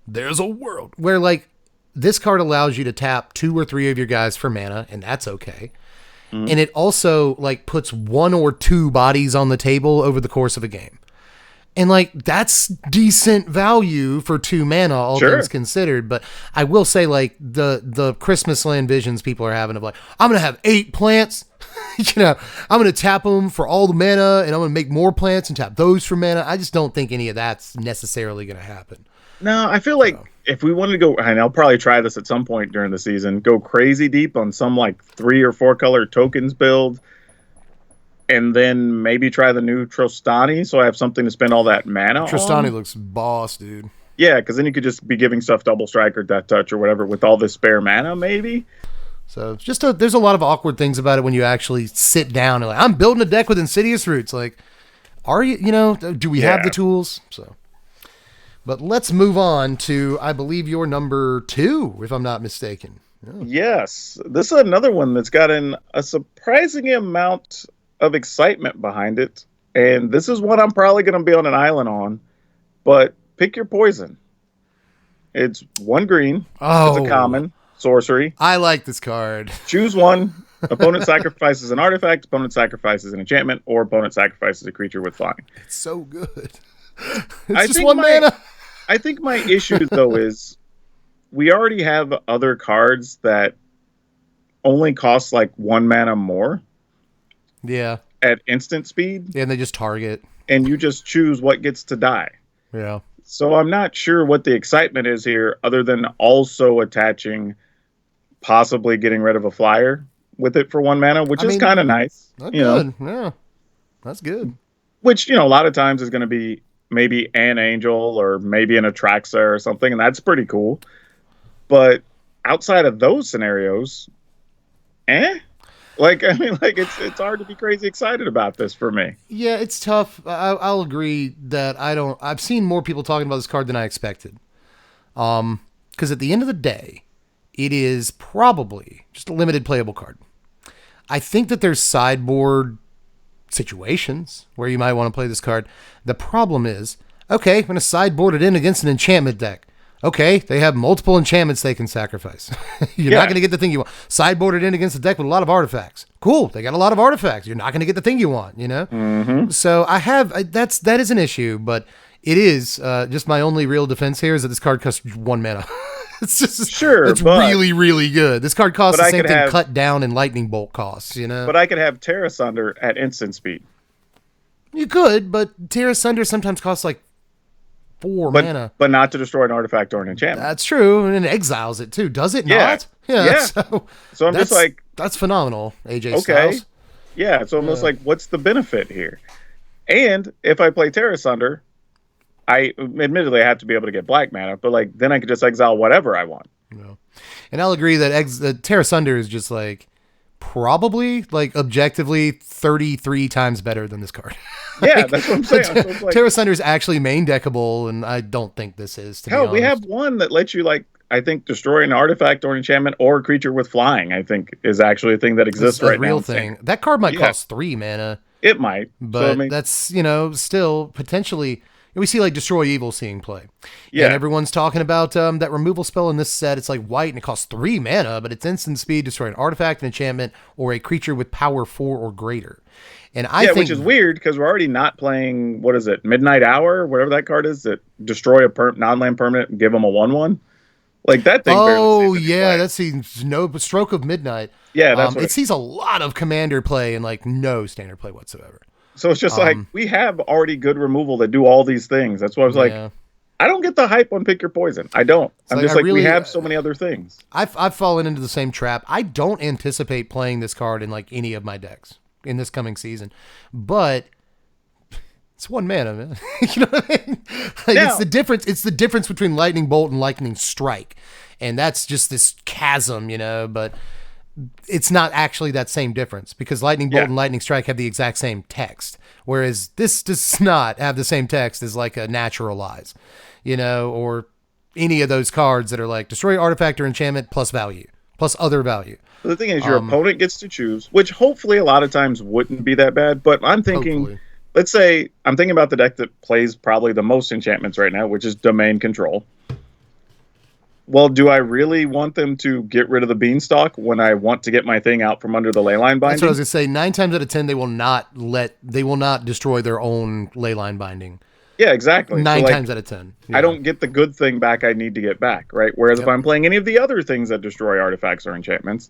S1: where, like, this card allows you to tap 2 or 3 of your guys for mana, and that's okay. And it also, like, puts 1 or 2 bodies on the table over the course of a game. And, like, that's decent value for 2 mana, all things considered. But I will say, like, the Christmas land visions people are having of, like, I'm going to have 8 plants. You know, I'm going to tap them for all the mana, and I'm going to make more plants and tap those for mana. I just don't think any of that's necessarily going to happen.
S2: No, I feel like if we wanted to go, and I'll probably try this at some point during the season, go crazy deep on some, like, 3 or 4 color tokens build, and then maybe try the new Trostani, so I have something to spend all that mana on.
S1: Trostani looks boss, dude.
S2: Yeah, because then you could just be giving stuff Double Strike or Death Touch or whatever with all this spare mana, maybe.
S1: So there's a lot of awkward things about it when you actually sit down and, like, I'm building a deck with Insidious Roots. Like, are you, you know, do we have the tools? So. But let's move on to, I believe, your number 2, if I'm not mistaken.
S2: Yeah. Yes. This is another one that's gotten a surprising amount of excitement behind it. And this is what I'm probably going to be on an island on. But pick your poison. It's 1 green.
S1: Oh.
S2: It's a common. Sorcery.
S1: I like this card.
S2: Choose 1. Opponent sacrifices an artifact. Opponent sacrifices an enchantment. Or opponent sacrifices a creature with flying.
S1: It's so good.
S2: It's just 1 mana. I think my issue, though, is we already have other cards that only cost, like, 1 mana more.
S1: Yeah.
S2: At instant speed.
S1: Yeah, and they just target.
S2: And you just choose what gets to die.
S1: Yeah. So
S2: I'm not sure what the excitement is here, other than also attaching, possibly getting rid of a flyer with it for 1 mana, which is kind of nice.
S1: That's good. Yeah. That's good.
S2: Which, you know, a lot of times is going to be maybe an Angel or maybe an Atraxa or something, and that's pretty cool. But outside of those scenarios, like, I mean, like, it's hard to be crazy excited about this for me.
S1: Yeah, it's tough. I'll agree that I've seen more people talking about this card than I expected. Because at the end of the day, it is probably just a limited playable card. I think that there's sideboard situations where you might want to play this card. The problem is, okay, I'm going to sideboard it in against an enchantment deck. Okay, they have multiple enchantments they can sacrifice. You're not going to get the thing you want. Sideboard it in against a deck with a lot of artifacts. Cool, they got a lot of artifacts. You're not going to get the thing you want, you know?
S2: Mm-hmm.
S1: So that is an issue, but it is just my only real defense here is that this card costs 1 mana. It's just it's really, really good. This card costs the same thing Cut Down and Lightning Bolt costs, you know?
S2: But I could have Terra Sunder at instant speed.
S1: You could, but Terra Sunder sometimes costs like 4 mana.
S2: But not to destroy an artifact or an enchantment.
S1: That's true, and it exiles it too. Does it not? Yeah.
S2: So I'm just like...
S1: That's phenomenal, AJ Styles.
S2: Yeah, it's almost like, what's the benefit here? And if I play Terra Sunder, I admittedly have to be able to get black mana, but like then I could just exile whatever I want.
S1: No. And I'll agree that Terra Sunder is just like probably like objectively 33 times better than this card.
S2: Yeah, that's what I'm saying. So like,
S1: Terra Sunder is actually main deckable, and I don't think this is.
S2: Hell, we have one that lets you like I think destroy an artifact or an enchantment or a creature with flying. I think is actually a thing that exists right now. Real thing.
S1: That card might cost 3 mana.
S2: It might,
S1: but that's still potentially. We see like Destroy Evil seeing play.
S2: Yeah.
S1: And everyone's talking about that removal spell in this set. It's like white and it costs 3 mana, but it's instant speed, destroy an artifact, an enchantment, or a creature with power 4 or greater. And I think,
S2: which is weird because we're already not playing, what is it, Midnight Hour, whatever that card is, that destroy a non-land permanent and give them a 1/1. Like that thing.
S1: Oh, yeah, that seems no Stroke of Midnight.
S2: Yeah, that's what
S1: it sees a lot of commander play and like no standard play whatsoever.
S2: So it's just like we have already good removal that do all these things. That's why I was like, I don't get the hype on Pick Your Poison. I don't. I'm just like, we have so many other things.
S1: I've fallen into the same trap. I don't anticipate playing this card in like any of my decks in this coming season, but it's 1 mana, man. You know what I mean? Like, it's the difference. It's the difference between Lightning Bolt and Lightning Strike, and that's just this chasm, you know. But it's not actually that same difference because Lightning Bolt and Lightning Strike have the exact same text, whereas this does not have the same text as like a Naturalize, you know, or any of those cards that are like destroy artifact or enchantment plus value, plus other value.
S2: The thing is, your opponent gets to choose, which hopefully a lot of times wouldn't be that bad. But I'm thinking, let's say I'm thinking about the deck that plays probably the most enchantments right now, which is Domain Control. Well, do I really want them to get rid of the Beanstalk when I want to get my thing out from under the Layline binding?
S1: That's what I was going to say. 9 times out of 10, they will not destroy their own Layline binding.
S2: Yeah, exactly.
S1: 9 times out of 10. Yeah.
S2: I don't get the good thing back I need to get back, right? Whereas if I'm playing any of the other things that destroy artifacts or enchantments,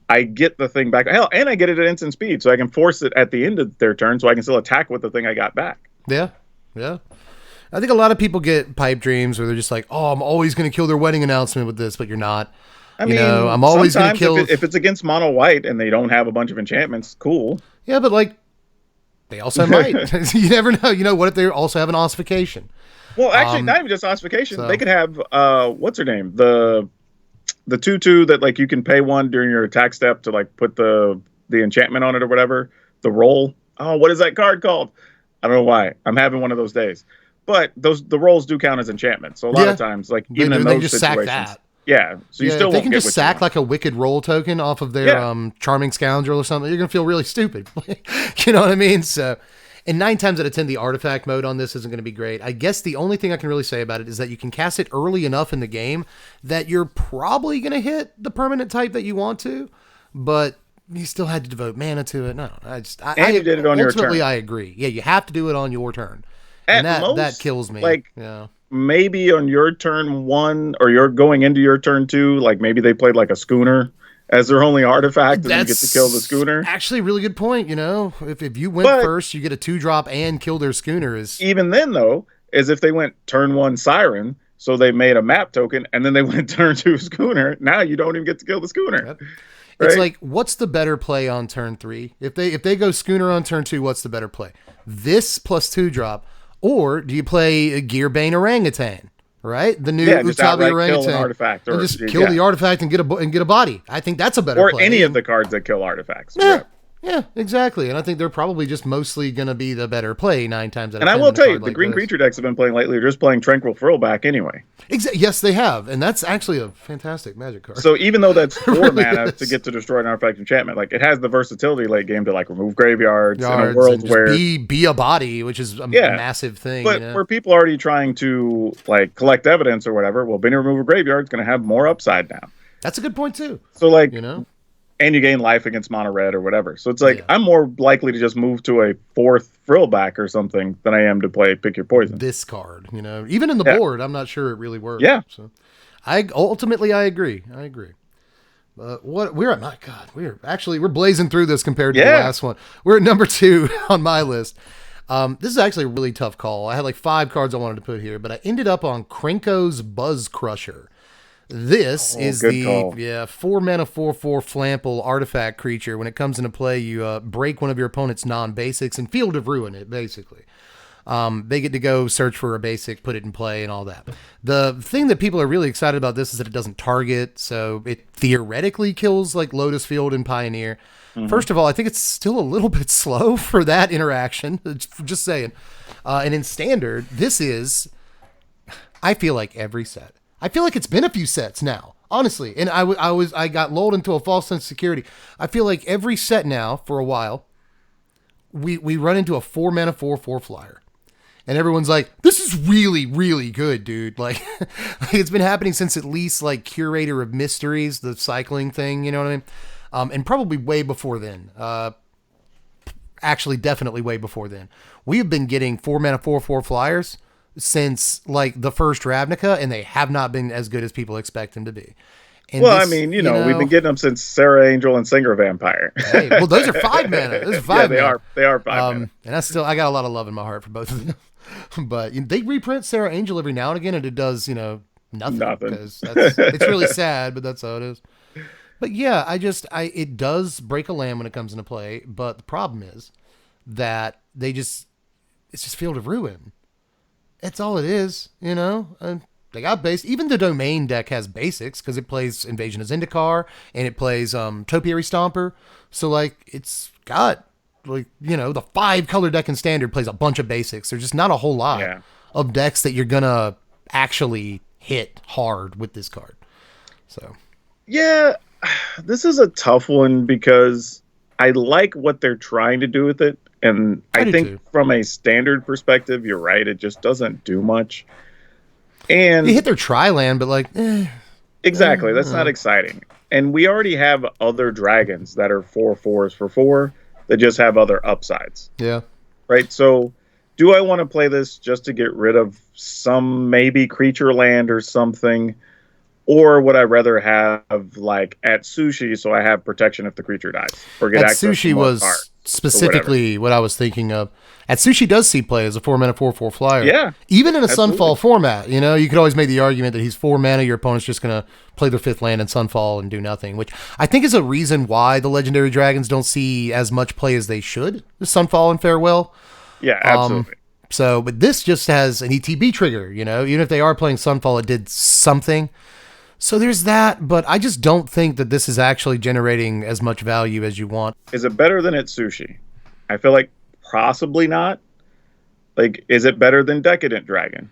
S2: I get the thing back. Hell, and I get it at instant speed, so I can force it at the end of their turn so I can still attack with the thing I got back.
S1: Yeah. I think a lot of people get pipe dreams where they're just like, oh, I'm always going to kill their wedding announcement with this, but you're not. I mean, I'm always going to kill.
S2: If it's against mono white and they don't have a bunch of enchantments, cool.
S1: Yeah, but like, they also might. You never know. You know, what if they also have an ossification?
S2: Well, actually, not even just ossification. They could have, what's her name? The 2/2 that like you can pay 1 during your attack step to like put the enchantment on it or whatever. The roll. Oh, what is that card called? I don't know why. I'm having one of those days. But the rolls do count as enchantments. So a lot of times, like even in those situations, sack that. So you still
S1: they can just sack like a wicked roll token off of their charming scoundrel or something. You're gonna feel really stupid. You know what I mean? So, and 9 times out of 10, the artifact mode on this isn't going to be great. I guess the only thing I can really say about it is that you can cast it early enough in the game that you're probably going to hit the permanent type that you want to, but you still had to devote mana to it. No,
S2: you did it on your turn.
S1: Ultimately, I agree. Yeah, you have to do it on your turn. And that kills me.
S2: Like, maybe on your turn 1, or you're going into your turn 2, like maybe they played like a schooner as their only artifact, and you get to kill the schooner.
S1: Actually, a really good point. You know, if you went first, you get a 2-drop and kill their schooner.
S2: Even then, though, is if they went turn 1 Siren, so they made a map token, and then they went turn 2 schooner. Now you don't even get to kill the schooner.
S1: Yep. Right? It's like, what's the better play on turn 3? If they go schooner on turn 2, what's the better play? This plus 2-drop. Or do you play a Gearbane Orangutan, right? The new Utabi Orangutan.
S2: Kill an artifact,
S1: and kill the artifact and get a body. I think that's a better play.
S2: Or any of the cards that kill artifacts.
S1: Yeah. Yeah, exactly. And I think they're probably just mostly going to be the better play 9 times out of 10.
S2: And I will tell you, the
S1: like
S2: green
S1: this.
S2: creature decks have been playing lately. They're just playing Tranquil Throwback anyway.
S1: Yes, they have. And that's actually a fantastic Magic card.
S2: So even though that's 4
S1: really
S2: mana
S1: is.
S2: to get to destroy an artifact enchantment, like it has the versatility late game to like remove graveyards in a world where
S1: be a body, which is a massive thing.
S2: But where people are already trying to like collect evidence or whatever, well, being a removal graveyard is going to have more upside now.
S1: That's a good point too.
S2: So like, and you gain life against mono red or whatever. So it's like I'm more likely to just move to a 4th Frillback or something than I am to play Pick Your Poison.
S1: This card, even in the board, I'm not sure it really works.
S2: Yeah.
S1: So I agree. We're blazing through this compared to the last one. We're at number 2 on my list. This is actually a really tough call. I had like 5 cards I wanted to put here, but I ended up on Kinko's Buzz Crusher. This is the 4 mana 4/4 Flample artifact creature. When it comes into play, you break one of your opponent's non-basics and Field of Ruin it, basically. They get to go search for a basic, put it in play, and all that. The thing that people are really excited about this is that it doesn't target, so it theoretically kills like Lotus Field and Pioneer. Mm-hmm. First of all, I think it's still a little bit slow for that interaction. Just saying. And in Standard, this is, I feel like every set. I feel like it's been a few sets now, honestly. And I got lulled into a false sense of security. I feel like every set now, for a while, we run into a 4 mana 4/4 flyer. And everyone's like, this is really, really good, dude. Like it's been happening since at least like Curator of Mysteries, the cycling thing, you know what I mean? And probably way before then. Actually, definitely way before then. We have been getting 4 mana 4/4 flyers since like the first Ravnica, and they have not been as good as people expect them to be. And
S2: well, this, I mean, we've been getting them since Sarah Angel and Singer Vampire.
S1: Hey, well, those are 5 mana. Those are 5 mana.
S2: They are 5 mana.
S1: And I got a lot of love in my heart for both of them. But they reprint Sarah Angel every now and again, and it does, nothing. Because it's really sad, but that's how it is. But yeah, it does break a lamb when it comes into play. But the problem is that it's just Field of Ruin. That's all it is, And they got base. Even the Domain deck has basics because it plays Invasion of Zendikar and it plays Topiary Stomper. So like it's got like the 5 color deck in Standard plays a bunch of basics. There's just not a whole lot of decks that you're gonna actually hit hard with this card. So
S2: yeah, this is a tough one because I like what they're trying to do with it. And I think from a Standard perspective, you're right. It just doesn't do much. And
S1: you hit their tri-land, but like,
S2: exactly. That's not exciting. And we already have other dragons that are 4/4s for 4 that just have other upsides.
S1: Yeah.
S2: Right. So do I want to play this just to get rid of some maybe creature land or something? Or would I rather have like at Sushi so I have protection if the creature dies? Or get access
S1: Sushi
S2: to more
S1: was
S2: cards,
S1: specifically what I was thinking of. At Sushi does see play as a 4 mana 4/4 flyer.
S2: Yeah.
S1: Even in a Sunfall format, you could always make the argument that he's 4 mana, your opponent's just going to play their 5th land in Sunfall and do nothing, which I think is a reason why the Legendary Dragons don't see as much play as they should. The Sunfall and Farewell.
S2: Yeah, absolutely.
S1: But this just has an ETB trigger, even if they are playing Sunfall, it did something. So there's that, but I just don't think that this is actually generating as much value as you want.
S2: Is it better than at Sushi? I feel like possibly not. Like, is it better than Decadent Dragon?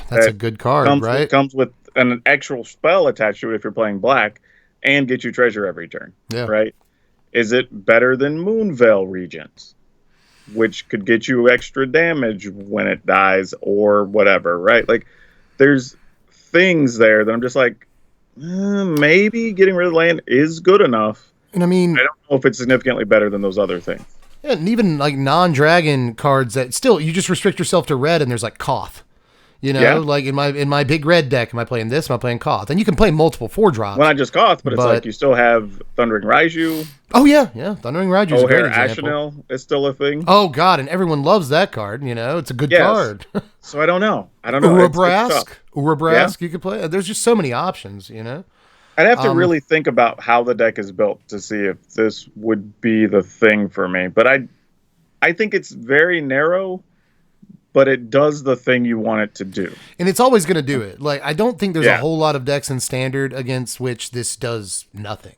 S1: That's a good card, right?
S2: It comes with an actual spell attached to it if you're playing black and get you treasure every turn, right? Is it better than Moonveil Regents, which could get you extra damage when it dies or whatever, right? Like, there's things there that I'm just like, maybe getting rid of land is good enough.
S1: And I mean,
S2: I don't know if it's significantly better than those other things.
S1: Yeah, and even like non-dragon cards that still you just restrict yourself to red, and there's like Koth. Like in my big red deck, am I playing this? Am I playing Koth? And you can play multiple 4-drops.
S2: Well, not just Koth, but it's like you still have Thundering Raiju.
S1: Oh yeah, Thundering Raiju is a great example.
S2: Ashenel is still a thing.
S1: Oh god, and everyone loves that card. It's a good card.
S2: So I don't know.
S1: Urabrask, you could play. There's just so many options.
S2: I'd have to really think about how the deck is built to see if this would be the thing for me. But I think it's very narrow, but it does the thing you want it to do.
S1: And it's always going to do it. Like, I don't think there's a whole lot of decks in Standard against which this does nothing.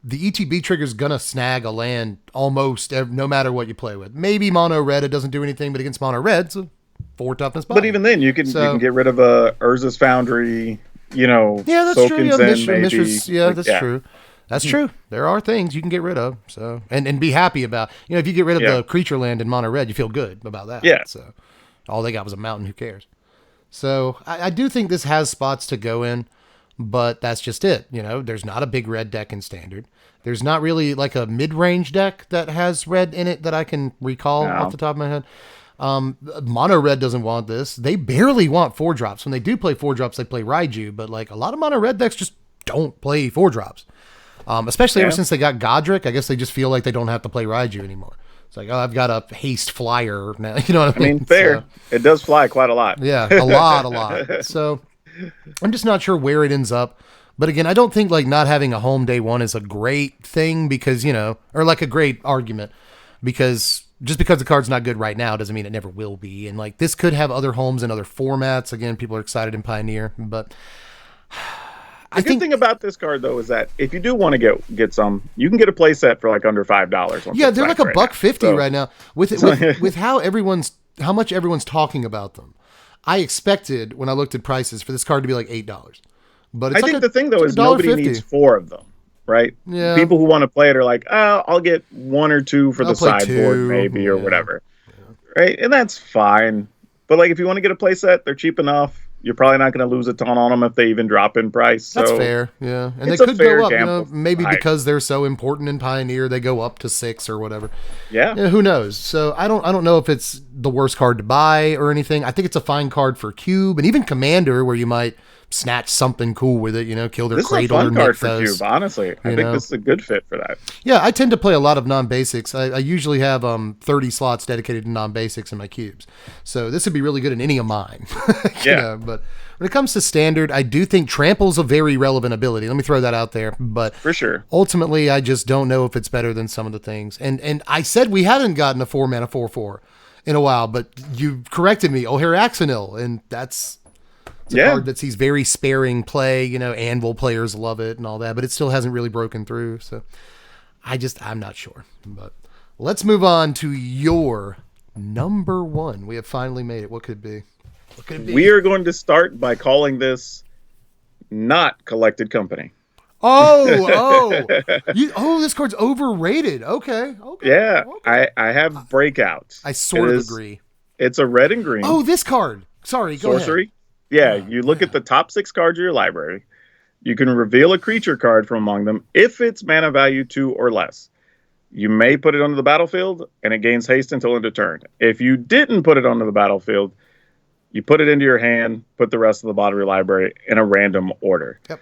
S1: the ETB trigger is gonna snag a land almost no matter what you play with. Maybe mono red it doesn't do anything, but against mono red, it's a 4 toughness body.
S2: But even then, you can get rid of a Urza's Foundry. Yeah,
S1: that's true. Yeah, Mistress, that's
S2: yeah.
S1: true. That's true. There are things you can get rid of, so and be happy about. If you get rid of the creature land in mono red, you feel good about that.
S2: Yeah.
S1: So all they got was a mountain. Who cares? So I do think this has spots to go in, but that's just it. There's not a big red deck in standard. There's not really like a mid-range deck that has red in it that I can recall off the top of my head. Mono red doesn't want this. They barely want 4-drops. When they do play 4-drops, they play Raiju, but like a lot of mono red decks just don't play 4-drops. Especially ever since they got Godric, I guess they just feel like they don't have to play Raiju anymore. It's like, I've got a haste flyer now. You know what I mean?
S2: Fair. So, it does fly quite a lot.
S1: Yeah, a lot. So I'm just not sure where it ends up. But again, I don't think like not having a home day one is a great thing because, or like a great argument because just because the card's not good right now doesn't mean it never will be. And like this could have other homes in other formats. Again, people are excited in Pioneer, but
S2: the good thing about this card though is that if you do want to get some, you can get a play set for like under $5.
S1: Yeah, they're like $1.50 right now. With how much everyone's talking about them. I expected when I looked at prices for this card to be like $8. But it's the thing though is
S2: nobody needs 4 of them, right?
S1: Yeah.
S2: People who want to play it are like, I'll get 1 or 2 for the sideboard maybe or whatever, right? And that's fine. But like if you want to get a play set, they're cheap enough. You're probably not going to lose a ton on them if they even drop in price.
S1: That's fair, yeah. And they could go up, maybe because they're so important in Pioneer, they go up to 6 or whatever.
S2: Yeah.
S1: Who knows? So I don't know if it's the worst card to buy or anything. I think it's a fine card for Cube and even Commander, where you might snatch something cool with it. Kill their Cradle or
S2: Nixos. This is a fun card for Cube, honestly. I think this is a good fit for that.
S1: Yeah, I tend to play a lot of non-basics. I usually have 30 slots dedicated to non-basics in my cubes. So this would be really good in any of mine. But when it comes to standard, I do think Trample's a very relevant ability. Let me throw that out there. But
S2: for sure,
S1: ultimately, I just don't know if it's better than some of the things. And I said we haven't gotten a 4-mana 4/4 in a while, but you corrected me. Oharaxanil, and that's a card that sees very sparing play. Anvil players love it and all that, but it still hasn't really broken through. So I'm not sure. But let's move on to your number 1. We have finally made it. What could it be?
S2: We are going to start by calling this not Collected Company.
S1: This card's overrated. Okay.
S2: Yeah, okay. I have Breakout.
S1: I sort of agree.
S2: It's a red and green.
S1: Oh, this card. Sorry, go
S2: Sorcery.
S1: ahead.
S2: Yeah, you look at the top 6 cards of your library. You can reveal a creature card from among them if it's mana value 2 or less. You may put it onto the battlefield, and it gains haste until end of turn. If you didn't put it onto the battlefield, you put it into your hand, put the rest of the bottom of your library in a random order.
S1: Yep.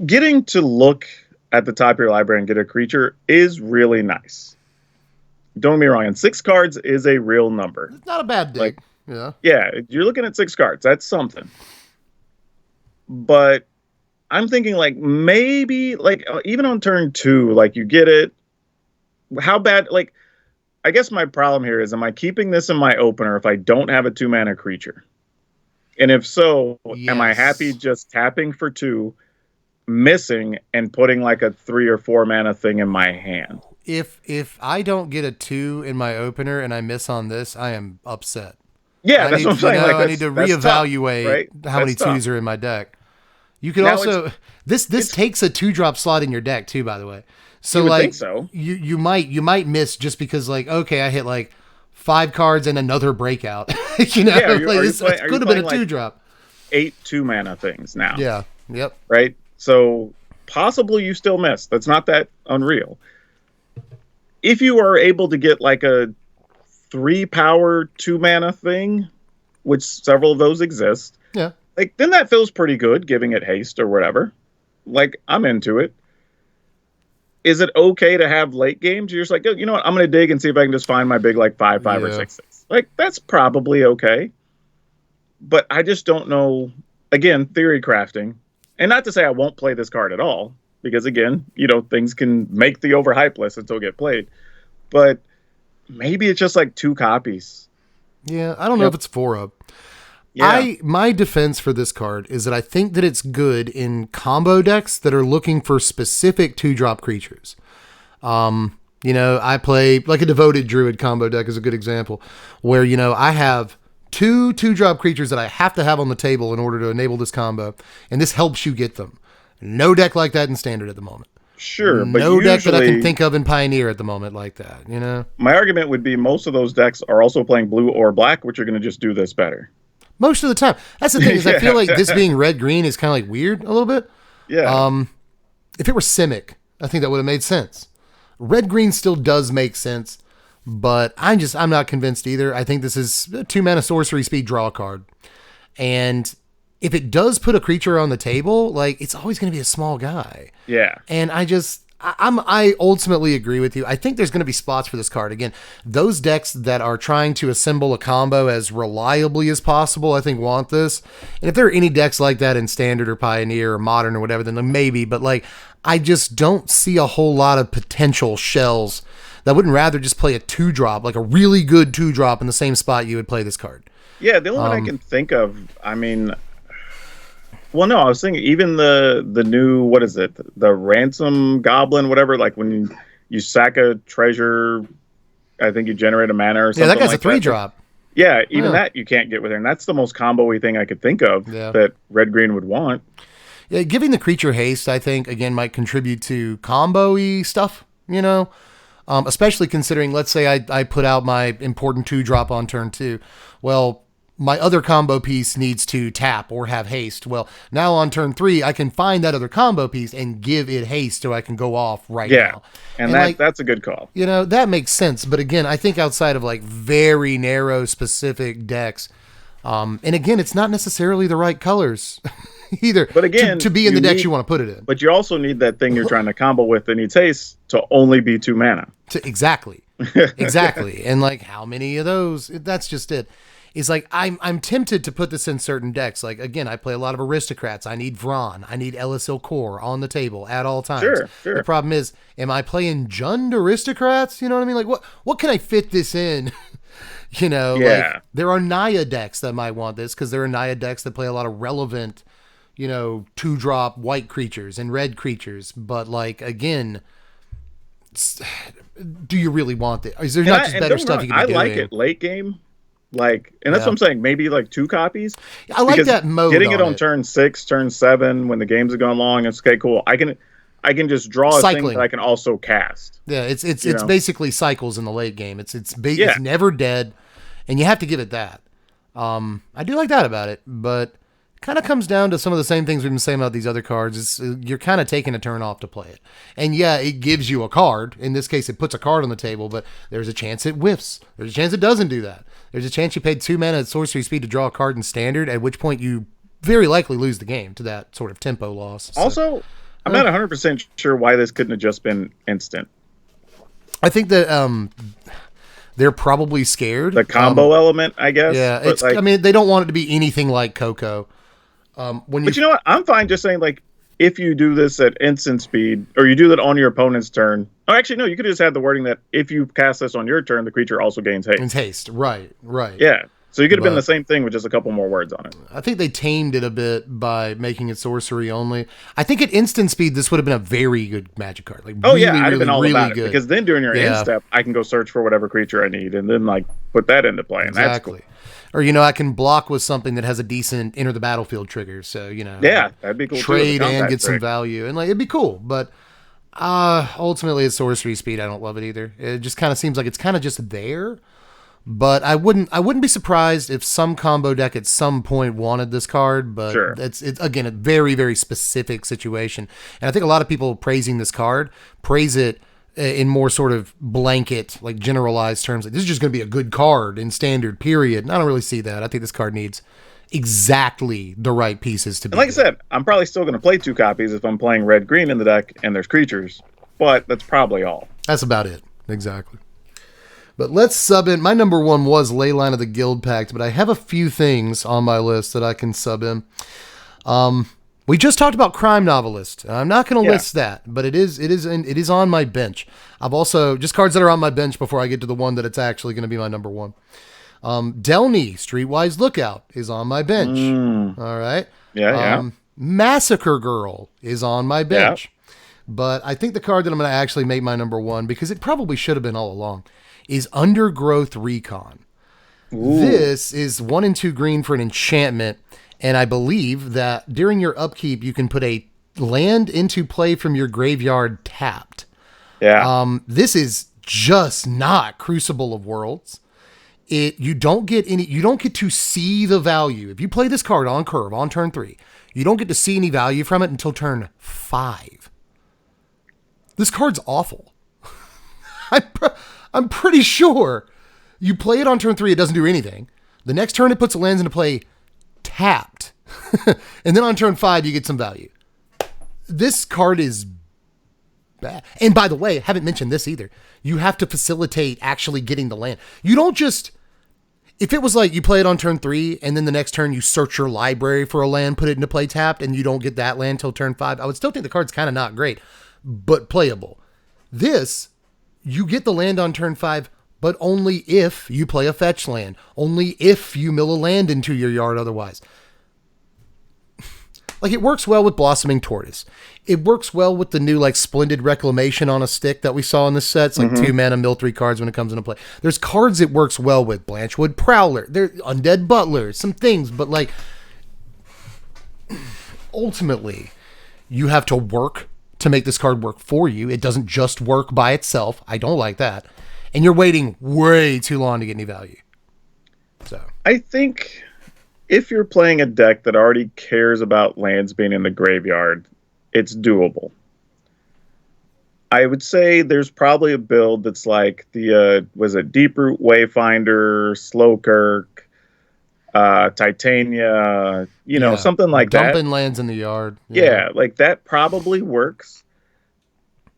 S2: Getting to look at the top of your library and get a creature is really nice. Don't get me wrong, and 6 cards is a real number.
S1: It's not a bad dig.
S2: Yeah, you're looking at 6 cards. That's something. But I'm thinking like maybe like even on turn 2, like you get it. How bad? Like, I guess my problem here is, am I keeping this in my opener if I don't have a 2-mana creature? And if so, am I happy just tapping for 2, missing, and putting like a 3 or 4 mana thing in my hand?
S1: If I don't get a 2 in my opener and I miss on this, I am upset.
S2: Yeah, that's what I'm saying.
S1: I need to reevaluate tough, right? How many 2s are in my deck. You could also this takes a 2-drop slot in your deck too, by the way. So like you might miss just because like, okay, I hit like 5 cards and another breakout. It could have been a 2-drop.
S2: 8 2-mana things now.
S1: Yeah. Yep.
S2: Right. So possibly you still miss. That's not that unreal. If you are able to get like a 3-power 2-mana thing, which several of those exist, like then that feels pretty good, giving it haste or whatever. Like I'm into it. Is it okay to have late games? You're just like, you know what? I'm going to dig and see if I can just find my big like 5/5 or 6/6. Like that's probably okay. But I just don't know. Again, theory crafting, and not to say I won't play this card at all, because again, things can make the overhype list until get played. But maybe it's just like 2 copies.
S1: Yeah, I don't know if it's 4 up. My defense for this card is that I think that it's good in combo decks that are looking for specific 2-drop creatures. I play like a Devoted Druid combo deck is a good example where, I have 2-drop creatures that I have to have on the table in order to enable this combo. And this helps you get them. No deck like that in Standard at the moment.
S2: Sure, but
S1: no deck that I can think of in Pioneer at the moment like that,
S2: My argument would be most of those decks are also playing blue or black, which are going to just do this better.
S1: Most of the time. That's the thing is I feel like this being red-green is kind of like weird a little bit.
S2: Yeah.
S1: If it were Simic, I think that would have made sense. Red-green still does make sense, but I'm not convinced either. I think this is a 2-mana sorcery speed draw card. And if it does put a creature on the table, like it's always going to be a small guy.
S2: Yeah.
S1: And I ultimately agree with you. I think there's going to be spots for this card. Again, those decks that are trying to assemble a combo as reliably as possible, I think want this. And if there are any decks like that in Standard or Pioneer or Modern or whatever, then maybe. But I just don't see a whole lot of potential shells that wouldn't rather just play a 2-drop, like a really good 2-drop in the same spot you would play this card.
S2: Yeah, the only one I can think of, well, no, I was thinking even the new, what is it? The Ransom Goblin, whatever, like when you sack a treasure, I think you generate a mana or something.
S1: Yeah, that guy's
S2: like
S1: a 3-drop.
S2: Yeah, even that you can't get with her. And that's the most combo-y thing I could think of that red-green would want.
S1: Yeah, giving the creature haste, I think, again, might contribute to combo-y stuff, especially considering, let's say I put out my important 2-drop on turn 2. Well, my other combo piece needs to tap or have haste. Well, now on turn 3, I can find that other combo piece and give it haste so I can go off now.
S2: Yeah, and that's a good call.
S1: That makes sense. But again, I think outside of very narrow specific decks, and again, it's not necessarily the right colors either. But again, to be in the decks you want to put it in.
S2: But you also need that thing you're trying to combo with that needs haste to only be 2 mana.
S1: Exactly. And how many of those? That's just it. Is I'm tempted to put this in certain decks. Like, again, I play a lot of Aristocrats. I need Vron. I need Elisil Core on the table at all times.
S2: Sure.
S1: The problem is, am I playing Jund Aristocrats? You know what I mean? Like, what can I fit this in? There are Naya decks that might want this because there are Naya decks that play a lot of relevant, 2-drop white creatures and red creatures. But again, do you really want it? Is there not just better stuff you can be doing?
S2: I like it late game. And that's what I'm saying. Maybe 2 copies.
S1: I like that mode.
S2: Getting it on turn 6, turn 7, when the games have gone long, it's okay, cool. I can just draw a thing that I can also cast.
S1: Yeah, it's basically cycles in the late game. It's never dead, and you have to give it that. I do like that about it, but kind of comes down to some of the same things we've been saying about these other cards. You're kind of taking a turn off to play it. And yeah, it gives you a card. In this case, it puts a card on the table, but there's a chance it whiffs. There's a chance it doesn't do that. There's a chance you paid 2 mana at sorcery speed to draw a card in Standard, at which point you very likely lose the game to that sort of tempo loss. So,
S2: also, I'm not 100% sure why this couldn't have just been instant.
S1: I think that they're probably scared.
S2: The combo element, I guess.
S1: Yeah, they don't want it to be anything like Coco. But
S2: you know what? I'm fine just saying, if you do this at instant speed, or you do that on your opponent's turn. Oh, actually, no, you could just have the wording that if you cast this on your turn, the creature also gains haste.
S1: Gains haste, right.
S2: Yeah. So you could have been the same thing with just a couple more words on it.
S1: I think they tamed it a bit by making it sorcery only. I think at instant speed, this would have been a very good Magic card.
S2: I'd have been all about it. Because then during your end step, I can go search for whatever creature I need and then put that into play. And
S1: exactly. That's cool. Or, I can block with something that has a decent enter the battlefield trigger. So,
S2: yeah, that'd be cool.
S1: Trade and get some value. And it'd be cool. But ultimately at sorcery speed, I don't love it either. It just kind of seems like it's kind of just there. But I wouldn't be surprised if some combo deck at some point wanted this card, but it's again a very, very specific situation. And I think a lot of people praising this card praise it in more sort of blanket, generalized terms. This is just going to be a good card in Standard, period. And I don't really see that. I think this card needs exactly the right pieces to be.
S2: And I said, I'm probably still going to play 2 copies if I'm playing red-green in the deck and there's creatures, but that's probably all.
S1: That's about it. Exactly. But let's sub in. My number 1 was Layline of the Guild Pact, but I have a few things on my list that I can sub in. We just talked about Crime Novelist. I'm not going to list that, but it is on my bench. I've also just cards that are on my bench before I get to the one that it's actually going to be my number 1. Delney, Streetwise Lookout, is on my bench. All right.
S2: Yeah.
S1: Massacre Girl is on my bench. But I think the card that I'm going to actually make my number one, because it probably should have been all along, is Undergrowth Recon. Ooh. This is 1 and 2 green for an enchantment, and I believe that during your upkeep, you can put a land into play from your graveyard tapped.
S2: Yeah.
S1: This is just not Crucible of Worlds. You don't get to see the value. If you play this card on curve on turn 3, you don't get to see any value from it until turn 5. This card's awful. I'm pretty sure you play it on turn 3, it doesn't do anything. The next turn, it puts the lands into play tapped. And then on turn 5, you get some value. This card is bad. And by the way, I haven't mentioned this either. You have to facilitate actually getting the land. You don't just... If it was like you play it on turn 3, and then the next turn you search your library for a land, put it into play tapped, and you don't get that land till turn 5, I would still think the card's kind of not great, but playable. This, you get the land on turn 5, but only if you play a fetch land. Only if you mill a land into your yard otherwise. Like, it works well with Blossoming Tortoise. It works well with the new, like, Splendid Reclamation on a stick that we saw in this set. It's like 2 mana, mill 3 cards when it comes into play. There's cards it works well with. Blanchwood Prowler. They're Undead Butler. Some things. But, like, ultimately, you have to work to make this card work for you. It doesn't just work by itself. I don't like that. And you're waiting way too long to get any value. So
S2: I think... if you're playing a deck that already cares about lands being in the graveyard, it's doable. I would say there's probably a build that's like the, Deeproot Wayfinder, Slowkirk, Titania, something like that.
S1: Dumping lands in the yard.
S2: Yeah, like that probably works.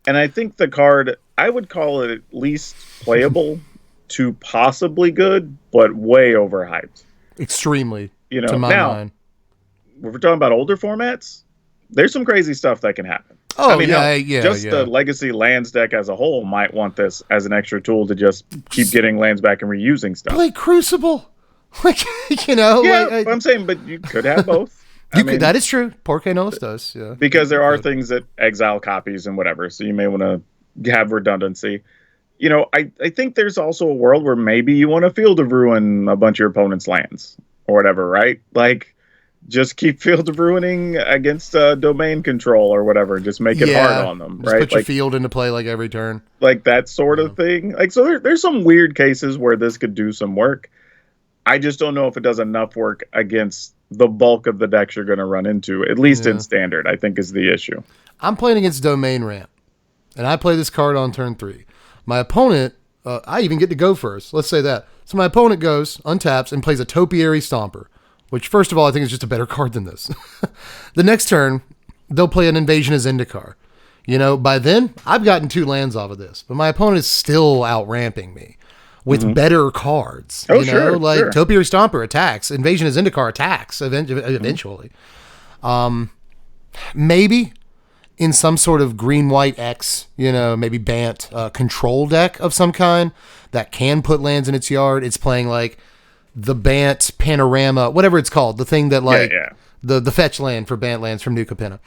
S2: And I think the card, I would call it at least playable to possibly good, but way overhyped.
S1: Extremely.
S2: To my mind. If we're talking about older formats, there's some crazy stuff that can happen.
S1: Oh,
S2: the Legacy Lands deck as a whole might want this as an extra tool to just keep getting lands back and reusing stuff.
S1: Play Crucible.
S2: Yeah, I'm saying, but you could have both.
S1: That is true. Porque Nos does, yeah.
S2: Because there are things that exile copies and whatever, so you may want to have redundancy. I think there's also a world where maybe you want to Field of Ruin a bunch of your opponent's lands. Or whatever, right? Like, just keep Field of Ruining against domain control or whatever. Just make it hard on them, right?
S1: Put your field into play like every turn.
S2: Like that sort of thing. Like, so there's some weird cases where this could do some work. I just don't know if it does enough work against the bulk of the decks you're going to run into, at least in Standard, I think is the issue.
S1: I'm playing against Domain Ramp, and I play this card on turn 3. My opponent, I even get to go first. Let's say that. So my opponent goes, untaps, and plays a Topiary Stomper, which, first of all, I think is just a better card than this. The next turn, they'll play an Invasion of Zendikar. By then, I've gotten 2 lands off of this, but my opponent is still out-ramping me with better cards.
S2: Oh, sure.
S1: Topiary Stomper attacks, Invasion of Zendikar attacks eventually. Maybe in some sort of green-white X, maybe Bant control deck of some kind that can put lands in its yard. It's playing like the Bant Panorama, whatever it's called, the thing that the fetch land for Bant lands from New Capenna.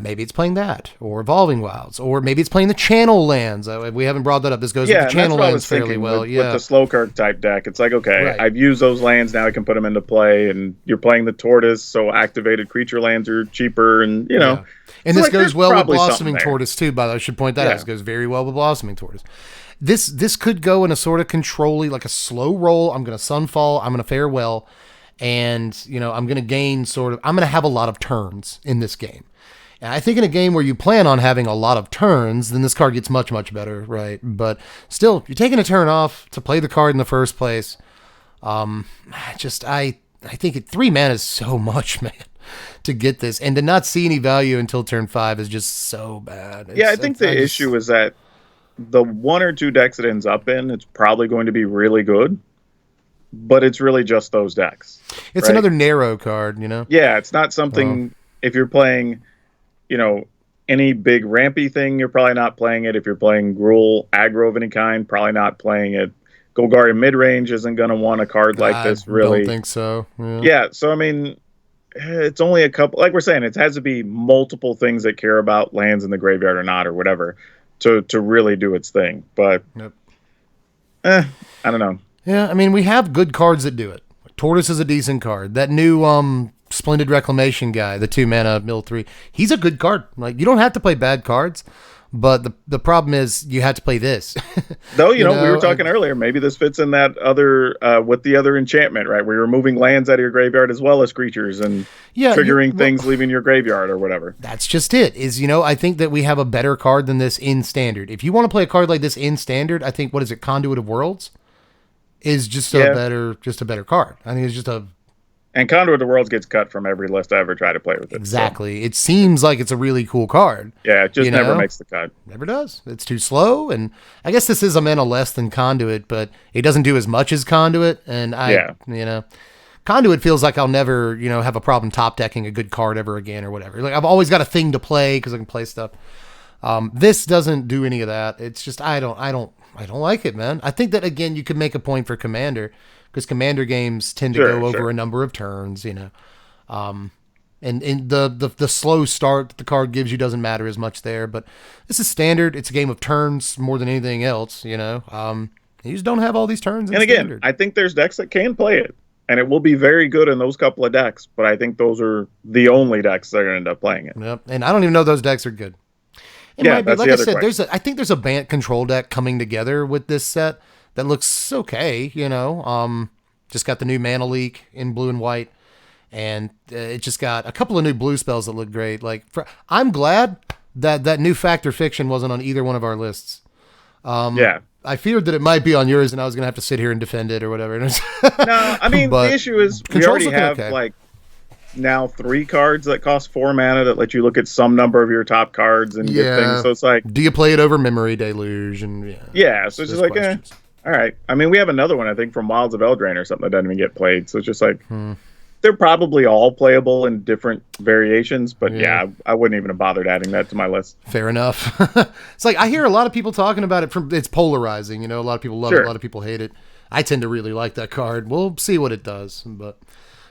S1: Maybe it's playing that, or Evolving Wilds, or maybe it's playing the Channel lands. We haven't brought that up. This goes with the Channel lands fairly well. With the
S2: Slowkirk type deck, it's like, okay, I've used those lands, now I can put them into play, and you're playing the Tortoise, so activated creature lands are cheaper, and
S1: And this goes well with Blossoming Tortoise too, by the way. I should point that out. This goes very well with Blossoming Tortoise. This could go in a sort of control-y, like a slow roll. I'm going to Sunfall. I'm going to Farewell. And, I'm going to gain I'm going to have a lot of turns in this game. And I think in a game where you plan on having a lot of turns, then this card gets much, much better, right? But still, you're taking a turn off to play the card in the first place. I think 3 mana is so much, man, to get this. And to not see any value until turn 5 is just so bad.
S2: I think the issue is that the 1 or 2 decks it ends up in, it's probably going to be really good. But it's really just those decks.
S1: It's another narrow card,
S2: Yeah, it's not something, if you're playing... any big rampy thing, you're probably not playing it. If you're playing Gruul aggro of any kind, probably not playing it. Golgari mid-range isn't going to want a card like this, really.
S1: I don't think so.
S2: Yeah, so I mean, it's only a couple, like we're saying, it has to be multiple things that care about lands in the graveyard or not, or whatever, to really do its thing. But, I don't know.
S1: Yeah, I mean, we have good cards that do it. Tortoise is a decent card. That new Splendid Reclamation guy, the 2-mana mill 3, he's a good card. Like, you don't have to play bad cards, but the problem is you have to play this.
S2: Though, you know, we were talking earlier, maybe this fits in that other, with the other enchantment, right? Where you're removing lands out of your graveyard as well as creatures and triggering things leaving your graveyard or whatever.
S1: That's just it. I think that we have a better card than this in Standard. If you want to play a card like this in Standard, I think, Conduit of Worlds is just a better card. I think it's just a...
S2: And Conduit of Worlds gets cut from every list I ever try to play with it.
S1: Exactly. So. It seems like it's a really cool card.
S2: Yeah, it just never makes the cut.
S1: Never does. It's too slow, and I guess this is a mana less than Conduit, but it doesn't do as much as Conduit, and Conduit feels like I'll never, have a problem top decking a good card ever again or whatever. Like, I've always got a thing to play because I can play stuff. This doesn't do any of that. It's just I don't like it, man. I think that, again, you could make a point for Commander, because Commander games tend to go over a number of turns, and the slow start that the card gives you doesn't matter as much there. But this is Standard. It's a game of turns more than anything else, You just don't have all these turns.
S2: And again, Standard. I think there's decks that can play it, and it will be very good in those couple of decks. But I think those are the only decks that are going to end up playing it.
S1: Yep. And I don't even know those decks are good. Might be. Like I said, I think there's a Bant control deck coming together with this set that looks okay, just got the new Mana Leak in blue and white, and it just got a couple of new blue spells that look great. I'm glad that new Fact or Fiction wasn't on either one of our lists. I feared that it might be on yours, and I was going to have to sit here and defend it or whatever.
S2: No, I mean, the issue is we already have, now 3 cards that cost 4 mana that let you look at some number of your top cards and get things. So it's like,
S1: do you play it over Memory Deluge? And
S2: so it's just like, all right. I mean, we have another one, I think, from Wilds of Eldraine or something that doesn't even get played. So it's just like, they're probably all playable in different variations, but I wouldn't even have bothered adding that to my list.
S1: Fair enough. It's like, I hear a lot of people talking about it it's polarizing. A lot of people love it, a lot of people hate it. I tend to really like that card. We'll see what it does. But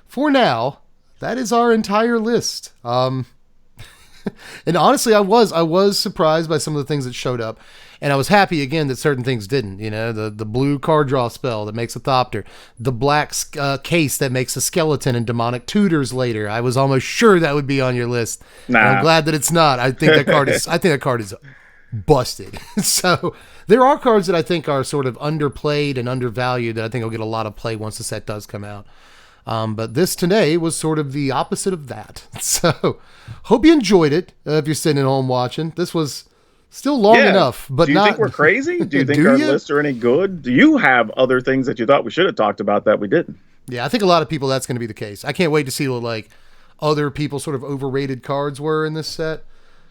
S1: for now, that is our entire list. And honestly, I was surprised by some of the things that showed up. And I was happy, again, that certain things didn't. The blue card draw spell that makes a Thopter. The black case that makes a skeleton and demonic tutors later. I was almost sure that would be on your list. Nah. And I'm glad that it's not. I think that card is busted. So there are cards that I think are sort of underplayed and undervalued that I think will get a lot of play once the set does come out. But this today was sort of the opposite of that. So hope you enjoyed it if you're sitting at home watching. This was still long enough. But
S2: do you think we're crazy? Do you think our lists are any good? Do you have other things that you thought we should have talked about that we didn't?
S1: Yeah, I think a lot of people that's going to be the case. I can't wait to see what other people sort of overrated cards were in this set.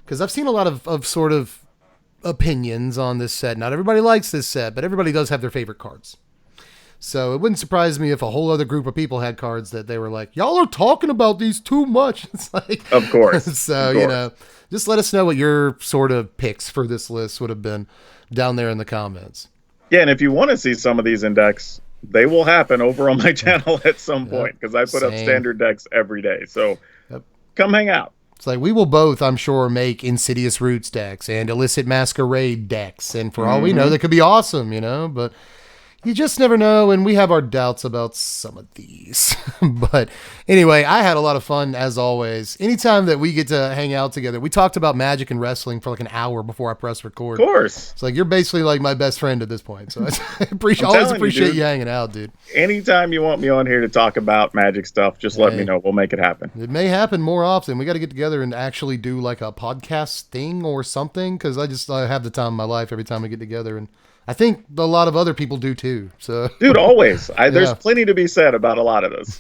S1: Because I've seen a lot of sort of opinions on this set. Not everybody likes this set, but everybody does have their favorite cards. So it wouldn't surprise me if a whole other group of people had cards that they were like, y'all are talking about these too much. It's like,
S2: of course.
S1: So, just let us know what your sort of picks for this list would have been down there in the comments.
S2: Yeah. And if you want to see some of these index, they will happen over on my channel at some point, because I put up standard decks every day. So come hang out.
S1: It's like we will both, I'm sure, make Insidious Roots decks and Illicit Masquerade decks. And for all we know, they could be awesome, but you just never know, and we have our doubts about some of these. But anyway, I had a lot of fun, as always. Anytime that we get to hang out together, we talked about Magic and wrestling for an hour before I press record.
S2: Of course.
S1: It's like you're basically like my best friend at this point. So I always appreciate you hanging out, dude.
S2: Anytime you want me on here to talk about Magic stuff, just let me know. We'll make it happen.
S1: It may happen more often. We got to get together and actually do like a podcast thing or something, because I have the time of my life every time we get together, and I think a lot of other people do too. So,
S2: dude, always. There's plenty to be said about a lot of this.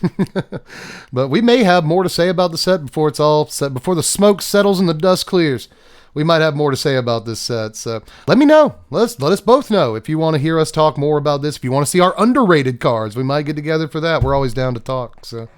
S1: But we may have more to say about the set before it's all set, before the smoke settles and the dust clears. We might have more to say about this set. So let me know. Let us both know if you want to hear us talk more about this. If you want to see our underrated cards, we might get together for that. We're always down to talk. So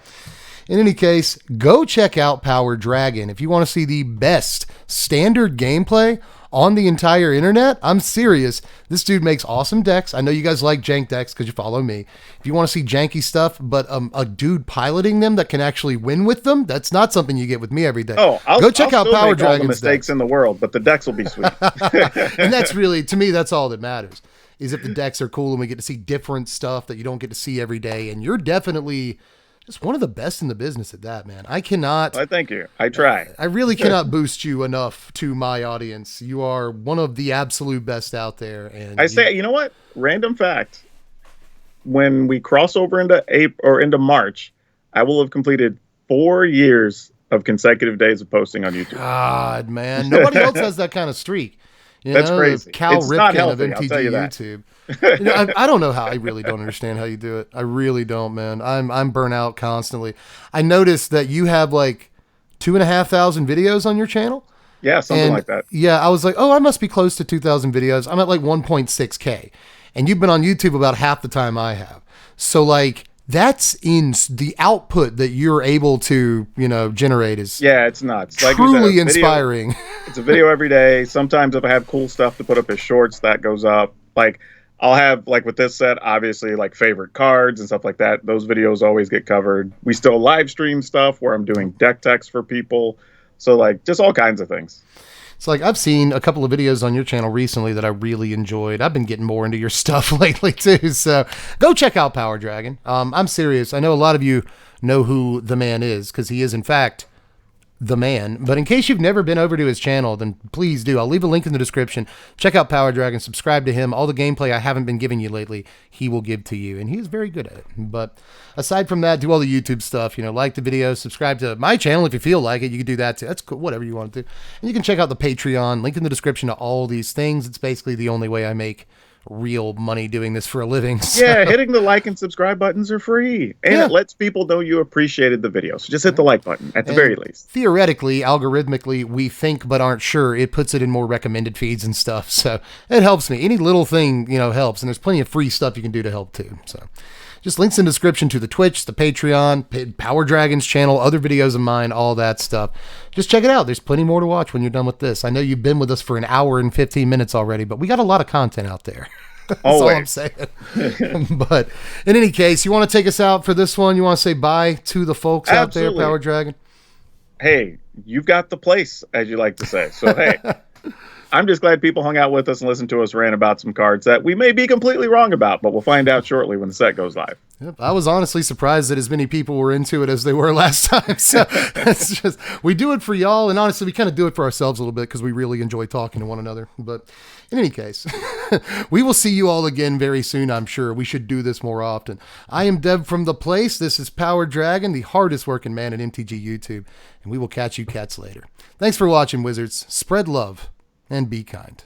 S1: In any case, go check out PowrDragn if you want to see the best standard gameplay on the entire internet. I'm serious. This dude makes awesome decks. I know you guys like jank decks because you follow me. If you want to see janky stuff, but a dude piloting them that can actually win with them, that's not something you get with me every day.
S2: Oh,
S1: go check out PowrDragn.
S2: All the mistakes in the world, but the decks will be sweet.
S1: And that's really, to me, that's all that matters. Is if the decks are cool and we get to see different stuff that you don't get to see every day. And you're definitely just one of the best in the business at that, man. I cannot.
S2: Well, thank you. I try.
S1: I really cannot boost you enough to my audience. You are one of the absolute best out there. And
S2: you know what? Random fact. When we cross over into April or into March, I will have completed 4 years of consecutive days of posting on YouTube.
S1: God, man. Nobody else has that kind of streak.
S2: That's crazy.
S1: Cal
S2: it's not
S1: Ripken
S2: healthy,
S1: of MTG
S2: I'll tell you that.
S1: YouTube. I don't know how. I really don't understand how you do it. I really don't, man. I'm burnt out constantly. I noticed that you have like 2,500 videos on your channel.
S2: Yeah, something like that.
S1: Yeah, I was like, oh, I must be close to 2,000 videos. I'm at like 1.6K, and you've been on YouTube about half the time I have. So like, that's in the output that you're able to, generate is
S2: it's nuts. Like
S1: truly inspiring.
S2: It's a video every day. Sometimes if I have cool stuff to put up as shorts, that goes up. Like I'll have, like with this set, obviously like favorite cards and stuff like that. Those videos always get covered. We still live stream stuff where I'm doing deck techs for people. So like just all kinds of things.
S1: It's like I've seen a couple of videos on your channel recently that I really enjoyed. I've been getting more into your stuff lately too. So go check out PowrDragn. I'm serious. I know a lot of you know who the man is because he is in fact the man. But in case you've never been over to his channel, then please do. I'll leave a link in the description. Check out PowrDragn. Subscribe to him. All the gameplay I haven't been giving you lately, he will give to you. And he's very good at it. But aside from that, do all the YouTube stuff. Like the video. Subscribe to my channel if you feel like it. You can do that too. That's cool. Whatever you want to do. And you can check out the Patreon. Link in the description to all these things. It's basically the only way I make real money doing this for a living. So.
S2: Yeah, hitting the like and subscribe buttons are free. And it lets people know you appreciated the video. So just hit the like button at the very least.
S1: Theoretically, algorithmically, we think but aren't sure. It puts it in more recommended feeds and stuff. So it helps me. Any little thing, helps. And there's plenty of free stuff you can do to help too. So just links in the description to the Twitch, the Patreon, PowrDragn's channel, other videos of mine, all that stuff. Just check it out. There's plenty more to watch when you're done with this. I know you've been with us for an hour and 15 minutes already, but we got a lot of content out there. That's all I'm saying. But in any case, you want to take us out for this one? You want to say bye to the folks out there, PowrDragn?
S2: Hey, you've got the place, as you like to say. So, hey, I'm just glad people hung out with us and listened to us rant about some cards that we may be completely wrong about, but we'll find out shortly when the set goes live.
S1: Yep, I was honestly surprised that as many people were into it as they were last time. So it's just, we do it for y'all, and honestly, we kind of do it for ourselves a little bit because we really enjoy talking to one another. But in any case, we will see you all again very soon, I'm sure. We should do this more often. I am Deb from The Place. This is PowrDragn, the hardest working man at MTG YouTube, and we will catch you cats later. Thanks for watching, Wizards. Spread love and be kind.